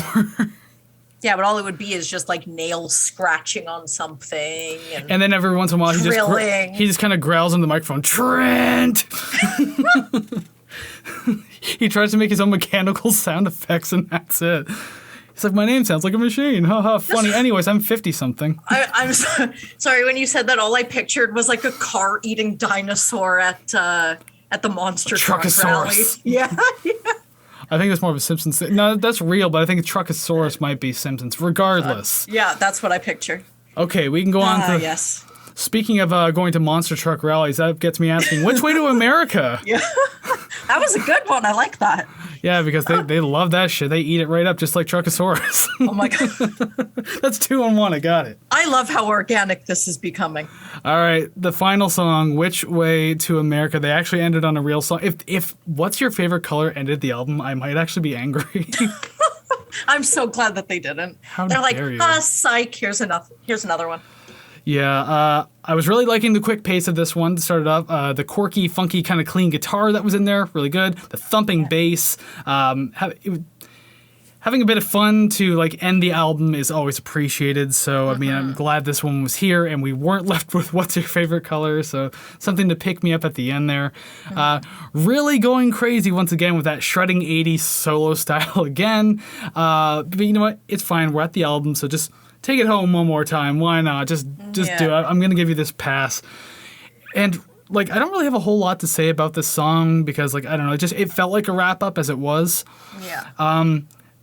Yeah, but all it would be is just like nails scratching on something. And then every once in a while, drilling. he just kind of growls on the microphone, Trent! He tries to make his own mechanical sound effects, and that's it. He's like, my name sounds like a machine. Haha, funny. Anyways, I'm 50-something. I'm sorry, when you said that, all I pictured was like a car-eating dinosaur at the monster truck rally. Yeah. I think it's more of a Simpsons thing. No, that's real, but I think Truckosaurus might be Simpsons. Regardless. Yeah, that's what I picture. Okay, we can go on to... Yes. Speaking of going to monster truck rallies, that gets me asking, which way to America? Yeah. That was a good one. I like that. Yeah, because they love that shit. They eat it right up just like Truckosaurus. Oh my God. That's 2 on 1. I got it. I love how organic this is becoming. All right, the final song, Which Way to America. They actually ended on a real song. If What's Your Favorite Color ended the album, I might actually be angry. I'm so glad that they didn't. How They're like, dare you. psych, here's another one. Yeah, I was really liking the quick pace of this one to start it off. The quirky, funky, kind of clean guitar that was in there, really good. The thumping bass. Having a bit of fun to like end the album is always appreciated. So, I mean, I'm glad this one was here and we weren't left with What's Your Favorite Color. So something to pick me up at the end there. Really going crazy once again with that shredding 80s solo style again. But you know what? It's fine. We're at the album, so just take it home one more time. Why not? Just do it. I'm going to give you this pass. And like, I don't really have a whole lot to say about this song because like, I don't know, it felt like a wrap up as it was. Yeah.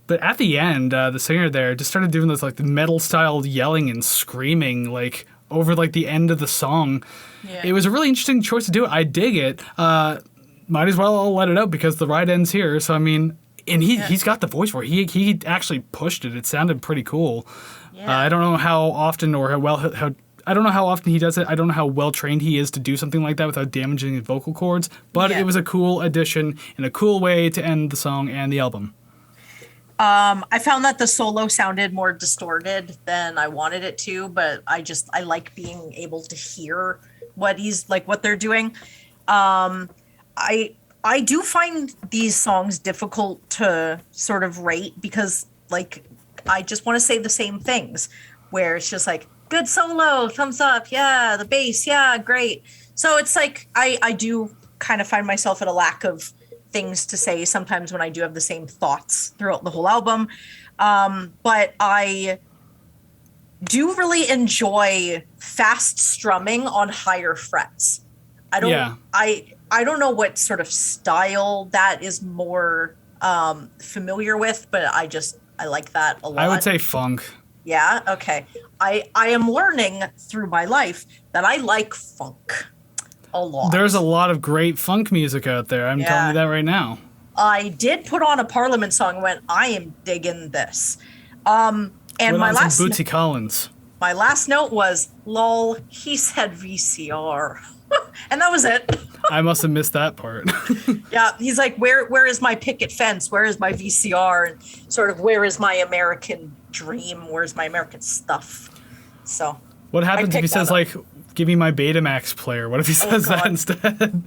But at the end, the singer there just started doing this like the metal style yelling and screaming like over like the end of the song. Yeah. It was a really interesting choice to do it. I dig it. Might as well I'll let it out because the ride ends here. So I mean, and he's got the voice for it. He actually pushed it. It sounded pretty cool. Yeah. I don't know how often or how I don't know how often he does it. I don't know how well trained he is to do something like that without damaging his vocal cords. But it was a cool addition and a cool way to end the song and the album. I found that the solo sounded more distorted than I wanted it to, but I like being able to hear what they're doing. I do find these songs difficult to sort of rate because like I just want to say the same things where it's just like good solo, thumbs up, yeah, the bass, yeah, great. So it's like I do kind of find myself at a lack of things to say sometimes when I do have the same thoughts throughout the whole album. But I do really enjoy fast strumming on higher frets. I don't know what sort of style that is more familiar with, but I like that a lot. I would say funk. Yeah, okay. I am learning through my life that I like funk a lot. There's a lot of great funk music out there. I'm telling you that right now. I did put on a Parliament song and went, I am digging this. And my last Bootsy Collins. My last note was, lol, he said VCR. And that was it. I must have missed that part. Yeah, he's like, where is my picket fence? Where is my VCR? And sort of, where is my American dream? Where's my American stuff? So what happens if he says, like, give me my Betamax player? What if he says that instead?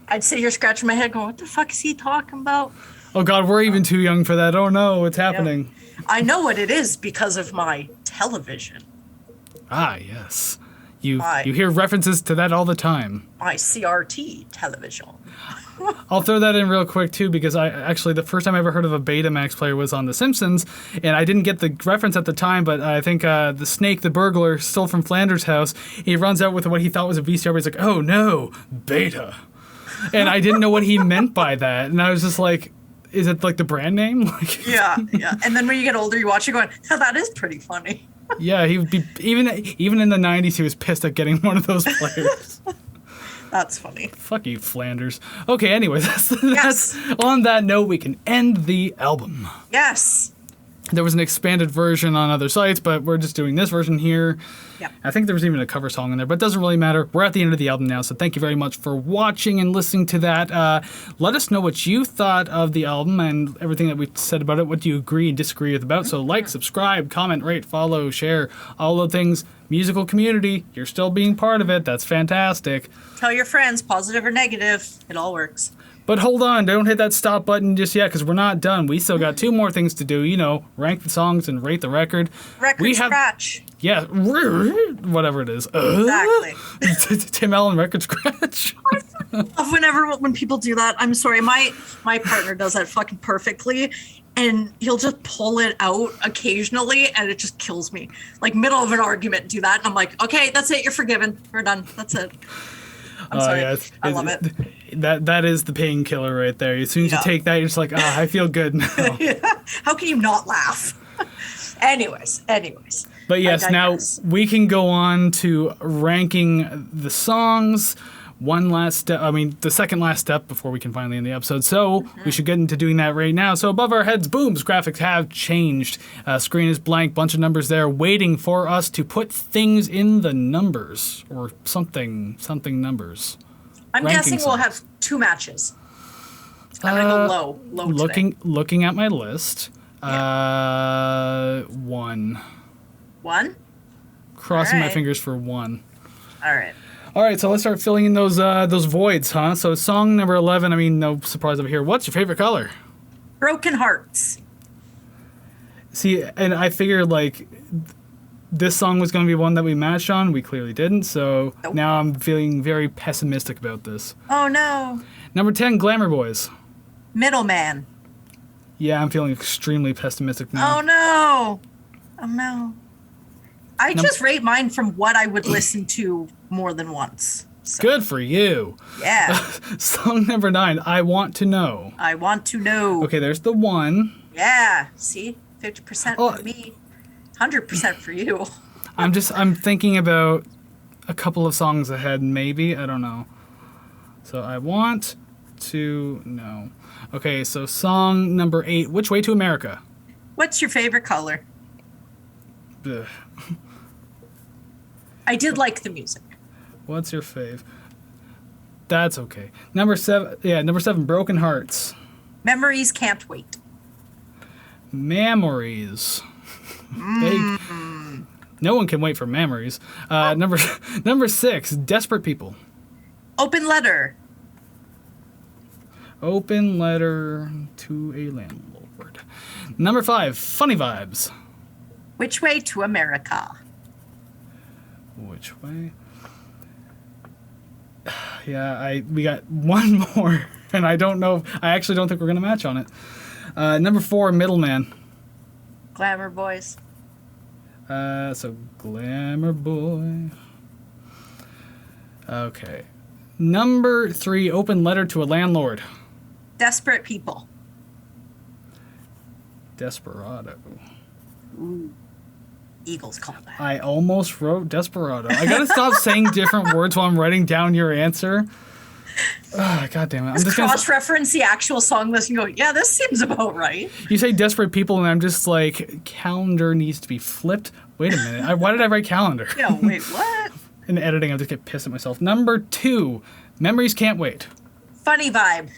I'd sit here scratching my head going, what the fuck is he talking about? Oh, God, we're even too young for that. Oh, no, it's happening. Yeah. I know what it is because of my television. Ah, yes. You hear references to that all the time. My CRT television. I'll throw that in real quick, too, because the first time I ever heard of a Betamax player was on The Simpsons, and I didn't get the reference at the time, but I think the snake, the burglar, stole from Flanders' house. He runs out with what he thought was a VCR, but he's like, oh, no, Beta. And I didn't know what he meant by that, and I was just like, is it like the brand name? Like, yeah. And then when you get older, you watch it going, oh, that is pretty funny. Yeah, he would be, even in the 90s, he was pissed at getting one of those players. That's funny. Fuck you, Flanders. Okay, anyways, that's on that note, we can end the album. Yes. There was an expanded version on other sites, but we're just doing this version here. Yeah. I think there was even a cover song in there, but it doesn't really matter. We're at the end of the album now, so thank you very much for watching and listening to that. Let us know what you thought of the album and everything that we've said about it. What do you agree and disagree with about? So like, subscribe, comment, rate, follow, share, all the things. Musical community, you're still being part of it. That's fantastic. Tell your friends, positive or negative. It all works. But hold on, don't hit that stop button just yet, because we're not done. We still got 2 more things to do. You know, rank the songs and rate the record. Record scratch. Yeah, whatever it is. Exactly. Tim Allen record scratch. When people do that, I'm sorry, my partner does that fucking perfectly, and he'll just pull it out occasionally, and it just kills me. Like, middle of an argument, do that, and I'm like, okay, that's it, you're forgiven, we're done, that's it. I'm sorry, yeah, I love it. That is the painkiller right there. As soon as you take that, you're just like, I feel good now. How can you not laugh? Anyways. But yes, now we can go on to ranking the songs. One last step, the second last step before we can finally end the episode. So we should get into doing that right now. So above our heads, booms, graphics have changed. Screen is blank, bunch of numbers there waiting for us to put things in the numbers or something numbers. I'm guessing we'll have 2 matches. I'm going to go low today. Looking at my list, 1. 1? Crossing my fingers for 1. All right, so let's start filling in those voids, huh? So song number 11, no surprise over here. What's your favorite color? Broken Hearts. See, and I figured, this song was going to be one that we matched on. We clearly didn't, so Now I'm feeling very pessimistic about this. Oh, no. Number 10, Glamour Boys. Middleman. Yeah, I'm feeling extremely pessimistic now. Oh, no. I just rate mine from what I would listen to more than once. So. Good for you. Yeah. Song number 9, I Want to Know. I Want to Know. Okay, there's the 1. Yeah. See? 50% for me. 100% for you. I'm thinking about a couple of songs ahead, maybe. I don't know. So I Want to Know. Okay, so song number 8, Which Way to America? What's your favorite color? Ugh. I did like the music. What's your fave? That's okay. Number 7, Broken Hearts. Memories Can't Wait. Memories. No one can wait for memories. Number 6, Desperate People. Open Letter. Open Letter to a Landlord. Number 5, Funny Vibes. Which Way to America? Which way? Yeah, we got one more, and I actually don't think we're gonna match on it. Number 4, Middleman. Glamour Boys. So Glamour Boy. Okay. Number 3, Open Letter to a Landlord. Desperate People. Desperado. Ooh. Eagles call that. I almost wrote Desperado. I gotta stop saying different words while I'm writing down your answer. God damn it. I'm just cross-reference the actual song list and go, yeah, this seems about right. You say Desperate People, and I'm just like, calendar needs to be flipped. Wait a minute. Why did I write calendar? Yeah, wait, what? In editing, I just get pissed at myself. Number 2, Memories Can't Wait. Funny Vibe.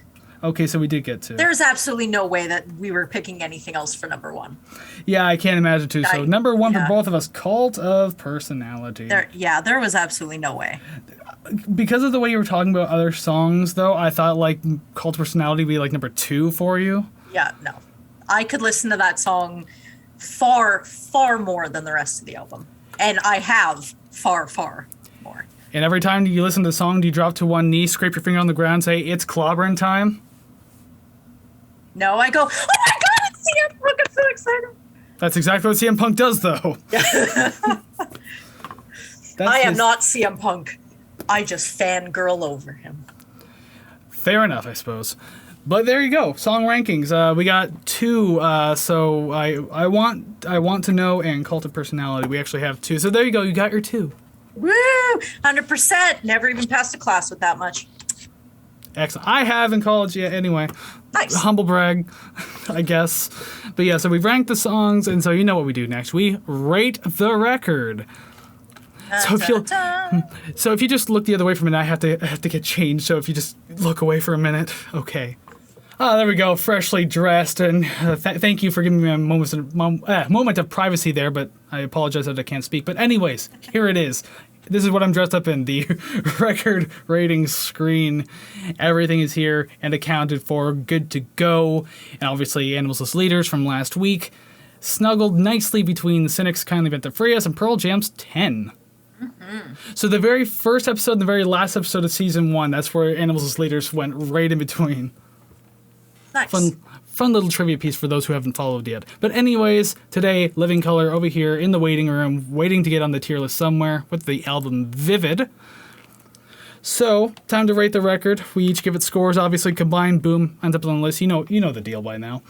Okay, so we did get 2. There's absolutely no way that we were picking anything else for number 1. Yeah, I can't imagine too. So number 1 for both of us, Cult of Personality. There was absolutely no way. Because of the way you were talking about other songs, though, I thought Cult of Personality would be number 2 for you. Yeah, no. I could listen to that song far, far more than the rest of the album. And I have far, far more. And every time you listen to the song, do you drop to one knee, scrape your finger on the ground, and say, it's clobbering time? No, I go, oh my God, it's CM Punk, I'm so excited. That's exactly what CM Punk does, though. I am not CM Punk. I just fangirl over him. Fair enough, I suppose. But there you go, song rankings. We got 2. So I want to Know and Cult of Personality. We actually have 2. So there you go. You got your 2. Woo! 100%. Never even passed a class with that much. Excellent. I have in college, yeah. Anyway, nice. Humble brag, I guess. But yeah, so we've ranked the songs, and so you know what we do next. We rate the record. So if you just look the other way for a minute, I have to get changed. So if you just look away for a minute, okay. There we go, freshly dressed, and thank you for giving me a moment of privacy there. But I apologize that I can't speak. But anyways, here it is. this is what I'm dressed up in, the record rating screen. Everything is here and accounted for, good to go. And obviously, Animals as Leaders from last week snuggled nicely between the Cynics Kindly Bent to Free Us and Pearl Jam's 10. So the very first episode and the very last episode of season 1, that's where Animals as Leaders went right in between. Nice. Fun little trivia piece for those who haven't followed yet. But anyways, today, Living Color over here in the waiting room, waiting to get on the tier list somewhere with the album Vivid. So, time to rate the record. We each give it scores. Obviously, combined, boom, ends up on the list. You know the deal by now.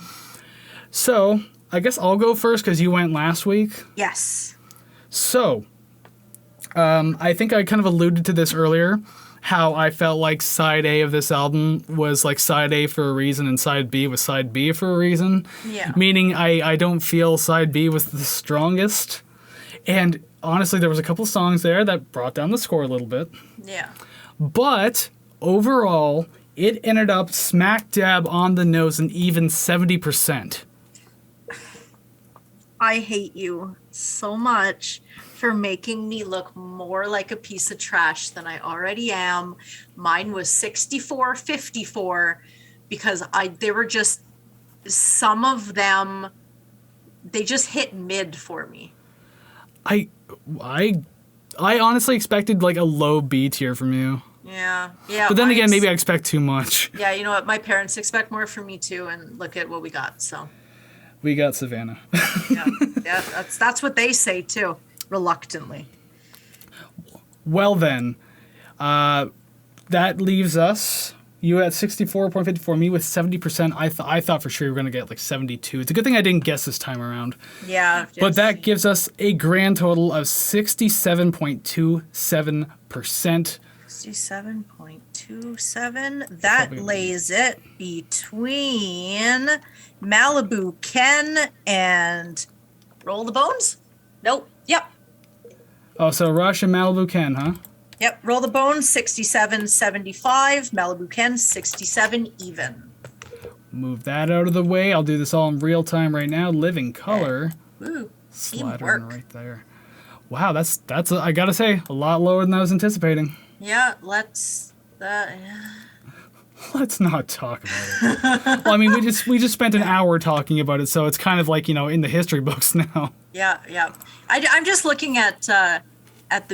So, I guess I'll go first because you went last week. Yes. So, I think I kind of alluded to this earlier, how I felt like side A of this album was like side A for a reason and side B was side B for a reason. Yeah. Meaning I don't feel side B was the strongest. And honestly, there was a couple songs there that brought down the score a little bit. Yeah. But overall, it ended up smack dab on the nose and even 70%. I hate you so much for making me look more like a piece of trash than I already am. Mine was 64-54 because they were just, some of them, they just hit mid for me. I honestly expected like a low B tier from you. Yeah. But then again, maybe I expect too much. Yeah, you know what? My parents expect more from me too, and look at what we got. So we got Savannah. yeah, that's what they say too, reluctantly. Well then, that leaves us. You at 64.54, me with 70%. I thought for sure you were going to get like 72. It's a good thing I didn't guess this time around. Yeah. But that gives us a grand total of 67.27%. 67.27. That lays it between Malibu Ken and Roll the Bones? Nope. Yep. Oh, so Rush and Malibu Ken, huh? Yep. Roll the Bones, 67.75. Malibu Ken, 67 even. Move that out of the way. I'll do this all in real time right now. Living Color. Ooh, Slattering right there. Wow, that's I gotta say, a lot lower than I was anticipating. Yeah, let's not talk about it. Well, I mean, we just spent an hour talking about it, so it's kind of like, in the history books now. Yeah. I'm just looking at the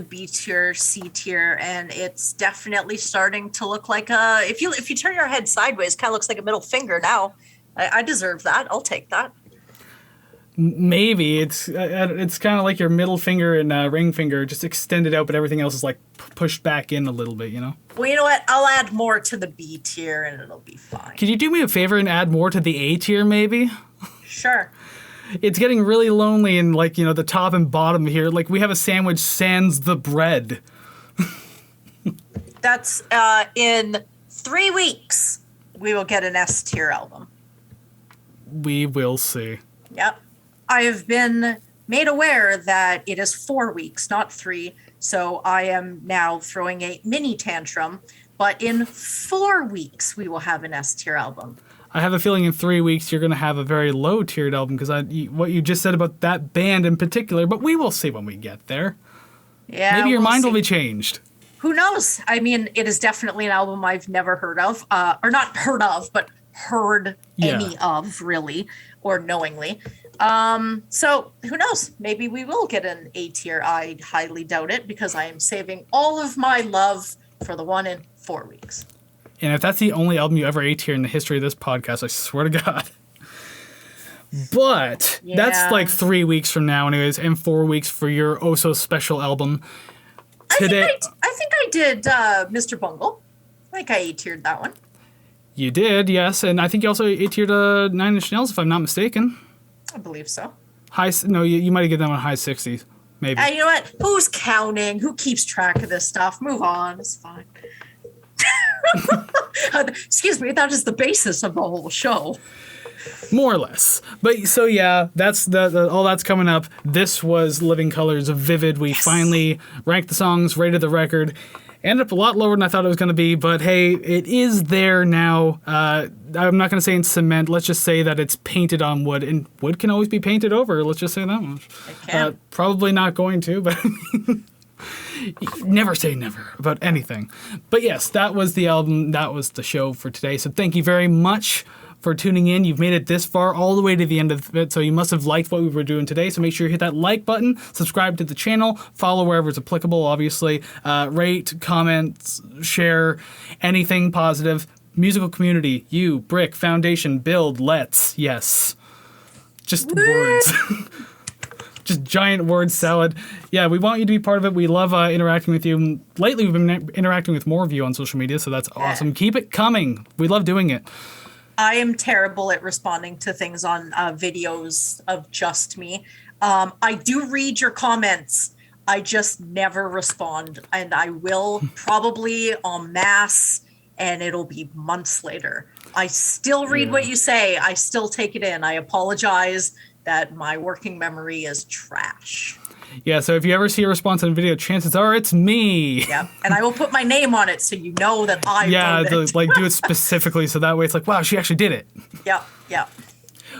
B tier, C tier, and it's definitely starting to look like if you turn your head sideways, kind of looks like a middle finger now. I deserve that. I'll take that. Maybe it's kind of like your middle finger and ring finger just extended out, but everything else is like pushed back in a little bit, Well, you know what? I'll add more to the B tier, and it'll be fine. Can you do me a favor and add more to the A tier, maybe? Sure. It's getting really lonely in the top and bottom here. Like we have a sandwich sans the bread. That's in 3 weeks we will get an S tier album. We will see. Yep. I have been made aware that it is 4 weeks, not 3. So I am now throwing a mini tantrum. But in 4 weeks, we will have an S tier album. I have a feeling in 3 weeks you're going to have a very low tiered album because what you just said about that band in particular. But we will see when we get there. Yeah. Maybe your mind will be changed. Who knows? I mean, it is definitely an album I've never heard of, or not heard of, but heard any of, really, or knowingly. So who knows? Maybe we will get an A tier. I highly doubt it because I am saving all of my love for the one in 4 weeks. And if that's the only album you ever A tier in the history of this podcast, I swear to God. But that's like 3 weeks from now, anyways, and 4 weeks for your oh so special album. Today, I think I did Mr. Bungle. I think I A tiered that one. You did, yes, and I think you also A tiered 9 Inch Nails, if I'm not mistaken. I believe so. You might have given them a high 60s, maybe. You know what? Who's counting? Who keeps track of this stuff? Move on. It's fine. Excuse me. That is the basis of the whole show. More or less. But so yeah, that's all that's coming up. This was Living Colors of Vivid. We finally ranked the songs, rated the record. Ended up a lot lower than I thought it was going to be, but hey, it is there now. I'm not going to say in cement. Let's just say that it's painted on wood, and wood can always be painted over. Let's just say that much. It can. Probably not going to, but Never say never about anything. But yes, that was the album. That was the show for today. So thank you very much for tuning in. You've made it this far, all the way to the end of it, so you must have liked what we were doing today. So make sure you hit that like button, subscribe to the channel, follow wherever it's applicable, obviously. Rate, comment, share, anything positive. Musical community, you, Brick, Foundation, Build, Let's, yes. Just words. Just giant word salad. Yeah, we want you to be part of it. We love interacting with you. Lately, we've been interacting with more of you on social media, so that's awesome. Keep it coming. We love doing it. I am terrible at responding to things on videos of just me. I do read your comments. I just never respond. And I will probably en masse, and it'll be months later. I still read what you say. I still take it in. I apologize that my working memory is trash. Yeah, so if you ever see a response on a video, chances are it's me. Yeah, and I will put my name on it so you know that I wrote it. Like do it specifically so that way it's like, wow, she actually did it. Yeah, yeah.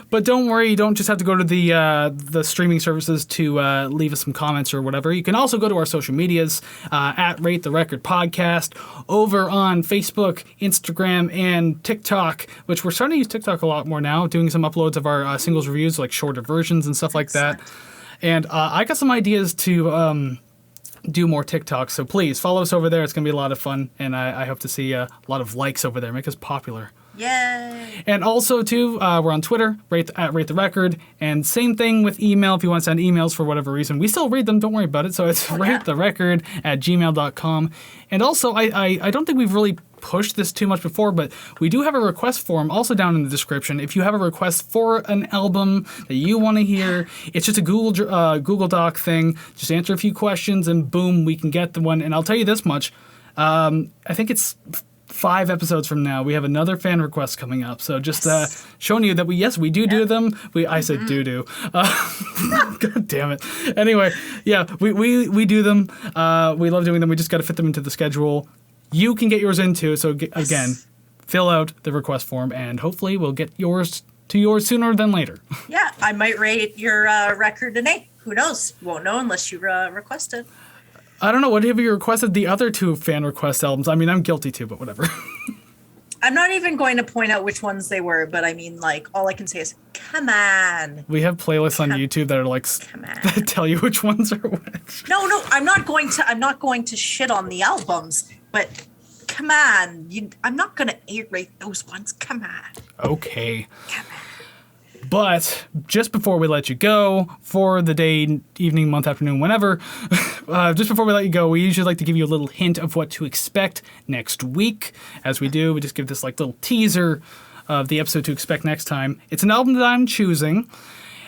But don't worry, you don't just have to go to the streaming services to leave us some comments or whatever. You can also go to our social medias at Rate the Record Podcast over on Facebook, Instagram, and TikTok, which we're starting to use TikTok a lot more now, doing some uploads of our singles reviews, like shorter versions and stuff like that. And I got some ideas to do more TikToks, so please follow us over there. It's going to be a lot of fun, and I hope to see a lot of likes over there. Make us popular. Yay! And also, too, we're on Twitter, at Rate the Record, and same thing with email. If you want to send emails for whatever reason, we still read them. Don't worry about it. So it's ratetherecord@gmail.com. And also, I don't think we've really pushed this too much before, but we do have a request form also down in the description. If you have a request for an album that you want to hear, it's just a Google Doc thing. Just answer a few questions, and boom, we can get the one. And I'll tell you this much. I think it's 5 episodes from now, we have another fan request coming up. So just showing you that we do them. I said do. God damn it. Anyway, yeah, we do them. We love doing them. We just got to fit them into the schedule. You can get yours in too. So again, fill out the request form, and hopefully we'll get yours sooner than later. Yeah, I might rate your record an A. Who knows? You won't know unless you request it. I don't know. What have you requested the other 2 fan request albums? I mean, I'm guilty too, but whatever. I'm not even going to point out which ones they were, but I mean, like, all I can say is, come on. We have playlists on YouTube that are like, that tell you which ones are which. No, I'm not going to shit on the albums, but come on. I'm not going to A-rate those ones. Come on. Okay. Come on. But just before we let you go for the day, evening, month, afternoon, whenever, just before we let you go, we usually like to give you a little hint of what to expect next week. As we do, we just give this like little teaser of the episode to expect next time. It's an album that I'm choosing.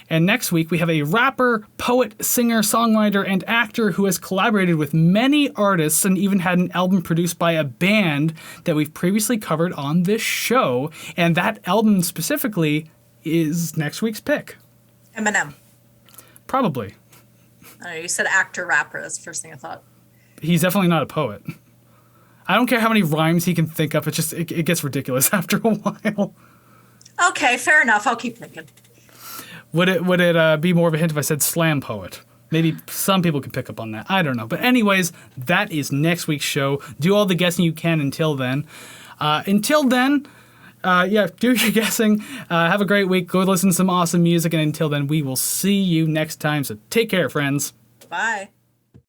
And next week, we have a rapper, poet, singer, songwriter, and actor who has collaborated with many artists and even had an album produced by a band that we've previously covered on this show. And that album specifically is next week's pick. Eminem. Probably. You said actor, rapper. That's the first thing I thought. He's definitely not a poet. I don't care how many rhymes he can think up. It gets ridiculous after a while. Okay, fair enough. I'll keep thinking. Would it be more of a hint if I said slam poet? Maybe some people can pick up on that. I don't know. But anyways, that is next week's show. Do all the guessing you can until then. Do your guessing. Have a great week. Go listen to some awesome music. And until then, we will see you next time. So take care, friends. Bye.